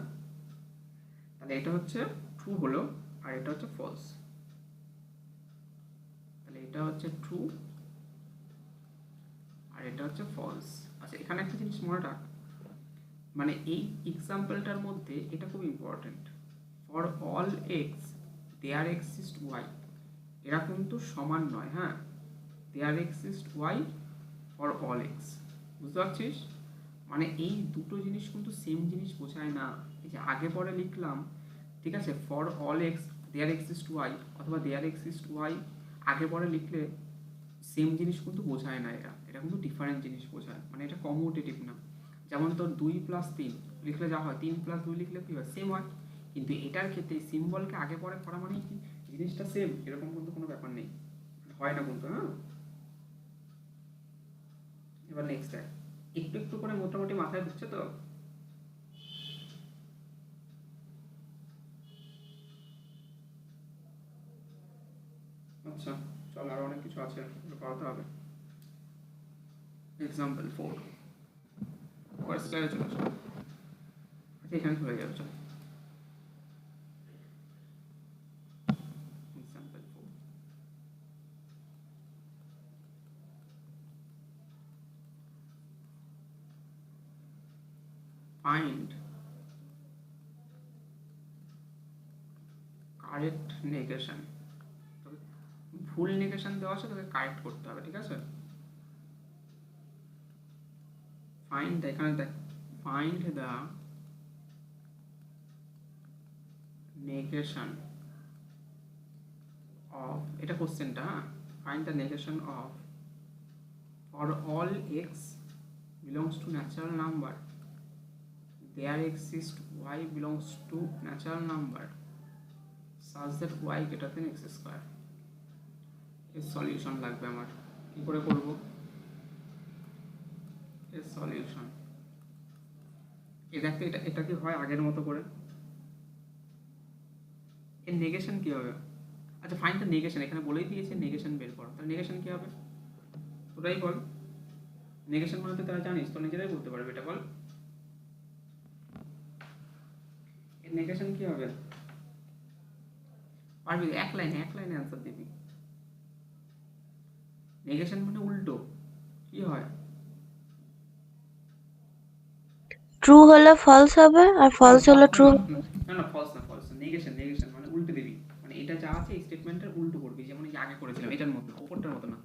তাহলে এটা হচ্ছে ট্রু হলো, আর এটা হচ্ছে ফলস। তাহলে এটা হচ্ছে ট্রু আর এটা হচ্ছে ফলস। আচ্ছা এখানে একটা জিনিস মনে রাখ, মানে এই এক্সাম্পলটার মধ্যে এটা খুব important, for all x there exist y, এরা কিন্তু সমান নয়, হ্যাঁ, there exist y for all x, বুঝতে পারছিস? মানে এই দুটো জিনিস কিন্তু সেম জিনিস বোঝায় না। এই যে আগে পরে লিখলাম, ঠিক আছে, for all x there exist y অথবা দেয়ার এক্সিস্ট ওয়াই, আগে পরে লিখলে সেম জিনিস কিন্তু বোঝায় না, এটা এটা কিন্তু ডিফারেন্ট জিনিস বোঝায়, মানে এটা কমিউটেটিভ না। যেমন তোর 2 প্লাস 3 লিখলে যা হয়, 3 প্লাস 2 লিখলে কি হয়, সেম হয়। কিন্তু এটার ক্ষেত্রে সিম্বলকে আগে পরে করা মানে কি জিনিসটা সেম এরকম কিন্তু কোনো ব্যাপার নেই, হয় না কিন্তু, হ্যাঁ। এবার নেক্সট দেখ, একটু একটু করে মোটামুটি মাথায় ঢুকছে তো? আচ্ছা চল, আরো অনেক কিছু আছে করাতে হবে। এক্সাম্পল 4, ফার্স্ট স্লাইডে চলে আসো। আচ্ছা এখানে হয়ে যাবে, চল। Example 4, find correct negation. ভুল নেগেশন দেওয়া আছে, তোকে কারেক্ট করতে হবে, ঠিক আছে। ফাইন্ড, এখানে দেখ, ফাইন্ড দ্য নেগেশন অফ, এটা কোশ্চেনটা, হ্যাঁ, find the negation of for all x belongs to natural number there exist y belongs to natural number such that y greater than x square. এর সলিউশন লাগবে আমার, কি করে করব এর সলিউশন? এই দেখতে এটা এটা কি হয় আগের মতো করে, এর নেগেশন কি হবে? আচ্ছা ফাইন্ড দ্য নেগেশন, এখানে বলেই দিয়েছে নেগেশন বের করো, তাহলে নেগেশন কি হবে? তোরাই বল, নেগেশন মানে তো তারা জানিস, তো নিজেরাই বলতে পারবে, এটা বল। এর নেগেশন কি হবে? পারবি? এক লাইনে অ্যান্সার দিবি। নেগেশন মানে উল্টো, কি হয়? ট্রু হলে ফলস হবে আর ফলস হলে ট্রু। না না, ফলস না, নেগেশন মানে উল্টে দিবি, মানে এটা যা আছে এই স্টেটমেন্টের উল্টো করবি, যেমন এই যে আগে করেছিলাম এটার মতো, ওপরটার মতো না,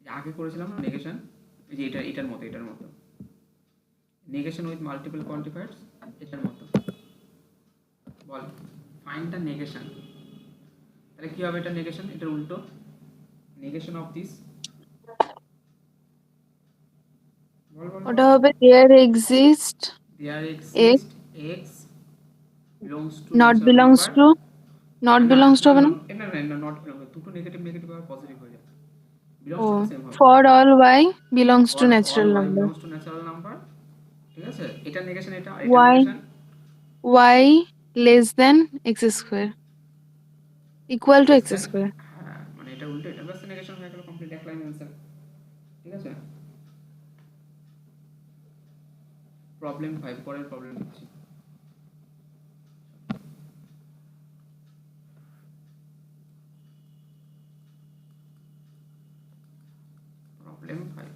যে আগে করেছিলাম নেগেশন, এই যে এটার মতো নেগেশন উইথ মাল্টিপল কোয়ান্টিফায়ার্স, এটার মতো। বল, ফাইন্ড দ্য নেগেশন, তাহলে কি হবে? এটা নেগেশন, এটার উল্টো, নেগেশন অফ দিস। বল বল ওটা বল। হবে there exist there x exist x belongs to not natural belongs number. To, not না বিলংস টু না হবে না না? না না না, নট বিলং, দুটো নেগেটিভ আর পজিটিভ হয়ে যায়, ও, বিলংস টু সেম হবে। For all y belongs to for all natural y number, belongs to natural number, ঠিক আছে? এটা নেগেশন, এটা y negation. Y less than x square equal to less x than, square. হ্যাঁ মানে এটা উল্টো, এটা বাস নেগেশন হয়ে গেল, কমপ্লিট এক লাইন অ্যান্সার, ঠিক আছে? প্রবলেম 5, পরের প্রবলেম দিচ্ছি। প্রবলেম 5,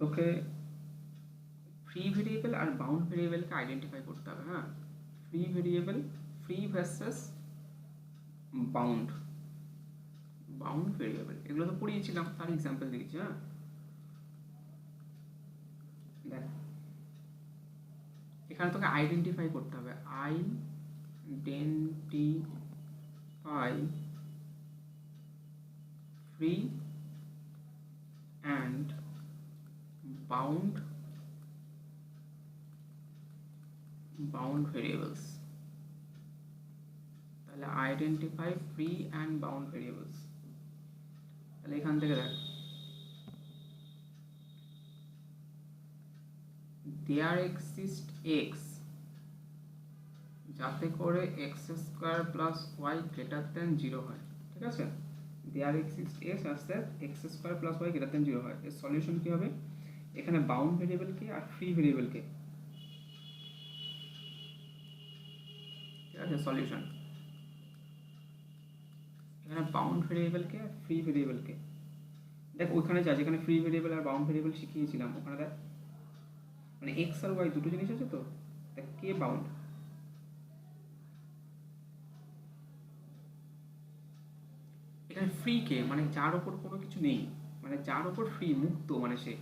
তোকে ফ্রি ভেরিয়েবল আর বাউন্ড ভেরিয়েবলকে আইডেন্টিফাই করতে হবে, হ্যাঁ? Free variable, free versus bound, bound variable, এগুলো তো পড়িয়েছিলাম, তার এক্সাম্পল দিয়েছি, হ্যাঁ? দেখ, এখানে তোকে আইডেন্টিফাই করতে হবে, identify free and bound variables. তাহলে identify free and bound variables, তাহলে এখান থেকে দেখ, দেয়ার এক্সিস্ট এক্স যাতে করে x square plus y greater than 0 হয়, ঠিক আছে? দেয়ার এক্সিস্ট এক্স আসতে x square plus y greater than 0 হয়, এর সলিউশন কি হবে? এখানে বাউন্ড ভেরিয়েবলকে আর ফ্রি ভেরিয়েবলকে, ঠিক আছে? সলিউশন, এখানে বাউন্ড ভেরিয়েবলকে আর ফ্রি ভেরিয়েবলকে, দেখ ওইখানে যা, যেখানে ফ্রি ভেরিয়েবল আর বাউন্ড ভেরিয়েবল শিখিয়েছিলাম, ওখানে দেখ মানে এক্স আর ওয়াই দুটো জিনিস আছে, তো দেখ কে বাউন্ড, এখানে ফ্রি কে, মানে যার উপর কোনো কিছু নেই, মানে যার উপর ফ্রি, মুক্ত, মানে সে,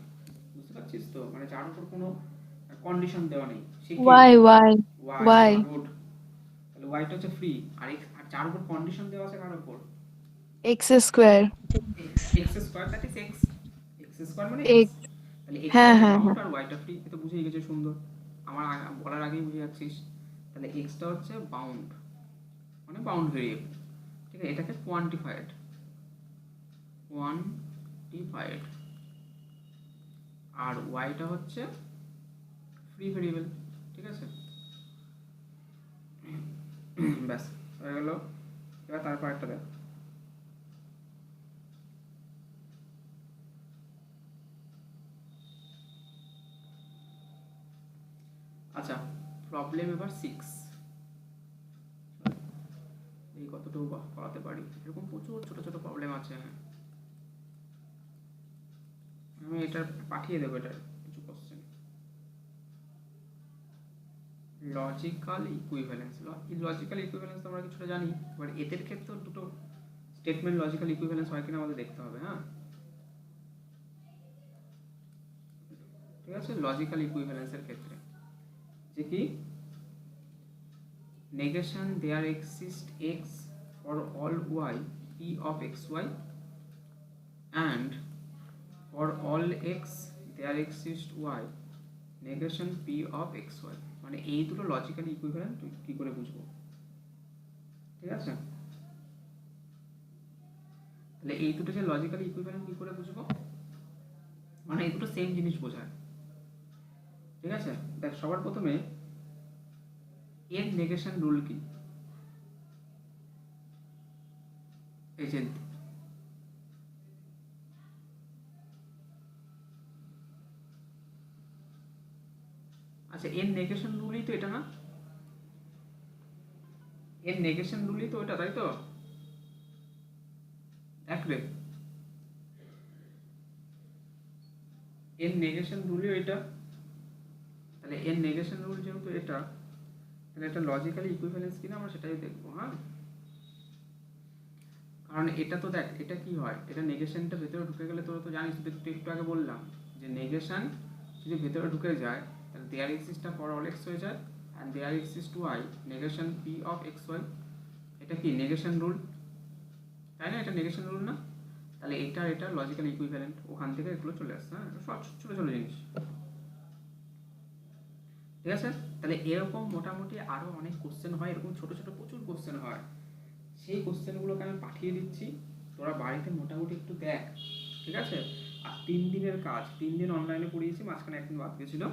বুঝতে পারছিস তো? মানে যার উপর কোনো কন্ডিশন দেওয়া নেই, সে কে? Y y y, y good. তাহলে ওয়াইটা হচ্ছে ফ্রি, আর এক্স, আর যার উপর কন্ডিশন দেওয়া আছে কার উপর? X square x square, that is x, x square মানে এক্স। এক্স। তাহলে এক্সটা হ্যাঁ হচ্ছে হ্যাঁ বাউন্ড হ্যাঁ, আর ওয়াইটা ফ্রি, এটা বুঝেই গেছে, সুন্দর, আমার বলার আগেই বুঝে যাচ্ছিস। তাহলে এক্সটা হচ্ছে বাউন্ড, মানে বাউন্ড ভেরিয়েবল, ঠিক আছে? এটাকে কোয়ান্টিফাইড, আর ওয়াইটা হচ্ছে ফ্রি ভেরিয়েবল, ঠিক আছে? ব্যাস, হয়ে গেল। এবার তারপর একটা দেখ, আচ্ছা প্রবলেম এবার 6, এই কতটুকু করাতে পারি, এরকম প্রচুর ছোট ছোট প্রবলেম আছে, আমি এটা পাঠিয়ে দেবো, এটা কিছু question. Logical equivalence, logical equivalence তো আমরা কিছুটা জানি, এবার এদের ক্ষেত্রে দুটো স্টেটমেন্ট লজিক্যাল ইকুইভ্যালেন্স হয় কিনা আমাদের দেখতে হবে, হ্যাঁ? ঠিক আছে, লজিক্যাল ইকুইভ্যালেন্সের ক্ষেত্রে যে কি, negation there exists x for all y p of xy and for all x there exists y negation p of xy, মানে এই দুটো লজিক্যালি ইকুইভ্যালেন্ট তুই কি করে বুঝবো, ঠিক আছে? তাহলে এই দুটো যে লজিক্যালি ইকুইভ্যালেন্ট কি করে বুঝবো, মানে এই দুটো সেম জিনিস বোঝায়, ঠিক আছে? দেখ সবার প্রথমে এর নেগেশন রুল কি, এই যে আচ্ছা, এর নেগেশন রুলই তো এটা না? এর নেগেশন রুলই তো এটা, তাই তো? এক রে, এর নেগেশন রুলই এটা। তাহলে এর নেগেশন রুল যেহেতু এটা, তাহলে এটা লজিক্যালি ইকুইভ্যালেন্স কিনা আমরা সেটাই দেখবো। হ্যাঁ, কারণ এটা তো দেখ, এটা কি হয়, এটা নেগেশনটা ভেতরে ঢুকে গেলে তোরা তো জানিস, তো একটু একটু আগে বললাম যে নেগেশন যদি ভেতরে ঢুকে যায় তাহলে দেয়ার এক্সিস্টটা ফর অল এক্স হয়ে যায়, and there exist to I negation P of x y. এটা কি নেগেশন রুল, তাই না? এটা নেগেশন রুল না? তাহলে এটা লজিক্যাল ইকুইভ্যালেন্ট, ওখান থেকে এগুলো চলে আসছে। হ্যাঁ, সব ছোটো ছোটো জিনিস, ঠিক আছে? তাহলে এরকম মোটামুটি আরও অনেক কোশ্চেন হয়, এরকম ছোটো ছোটো প্রচুর কোশ্চেন হয়। সেই কোশ্চেনগুলোকে আমি পাঠিয়ে দিচ্ছি, তোরা বাড়িতে মোটামুটি একটু দেখ, ঠিক আছে? আর 3 দিনের কাজ, 3 দিন অনলাইনে পড়িয়েছি, মাঝখানে একদিন বাদ গেছিলো,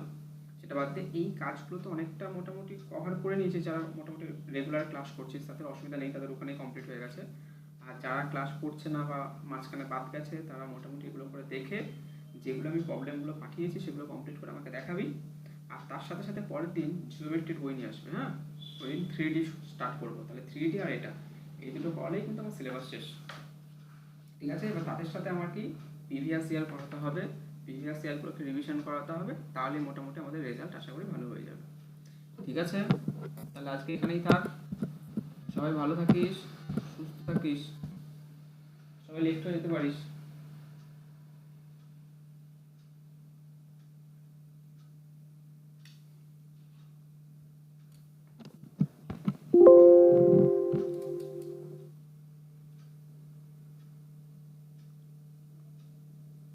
সেটা বাদ দিয়ে এই কাজগুলো তো অনেকটা মোটামুটি কভার করে নিয়েছে। যারা মোটামুটি রেগুলার ক্লাস করছিস তাদের অসুবিধা নেই, তাদের ওখানেই কমপ্লিট হয়ে গেছে। আর যারা ক্লাস করছে না বা মাঝখানে বাদ গেছে, তারা মোটামুটি এগুলো করে দেখে যেগুলো আমি প্রবলেমগুলো পাঠিয়েছি সেগুলো কমপ্লিট করে আমাকে দেখাবি। আর তার সাথে সাথে পরের দিন জিওমেট্রির বই নিয়ে আসবে। হ্যাঁ, ওই দিন 3D স্টার্ট করবো, তাহলে 3D আর এটা, এই দুটো পড়ালেই কিন্তু আমার সিলেবাস শেষ, ঠিক আছে? এবার তাদের সাথে আমার কি প্রিভিয়াস ইয়ার পড়াতে হবে, প্রিভিয়াস ইয়ারগুলোকে রিভিশন করাতে হবে, তাহলে মোটামুটি আমাদের রেজাল্ট আশা করি ভালো হয়ে যাবে, ঠিক আছে? তাহলে আজকে এখানেই থাক, সবাই ভালো থাকিস, সুস্থ থাকিস, সবাই লেফট হয়ে যেতে পারিস।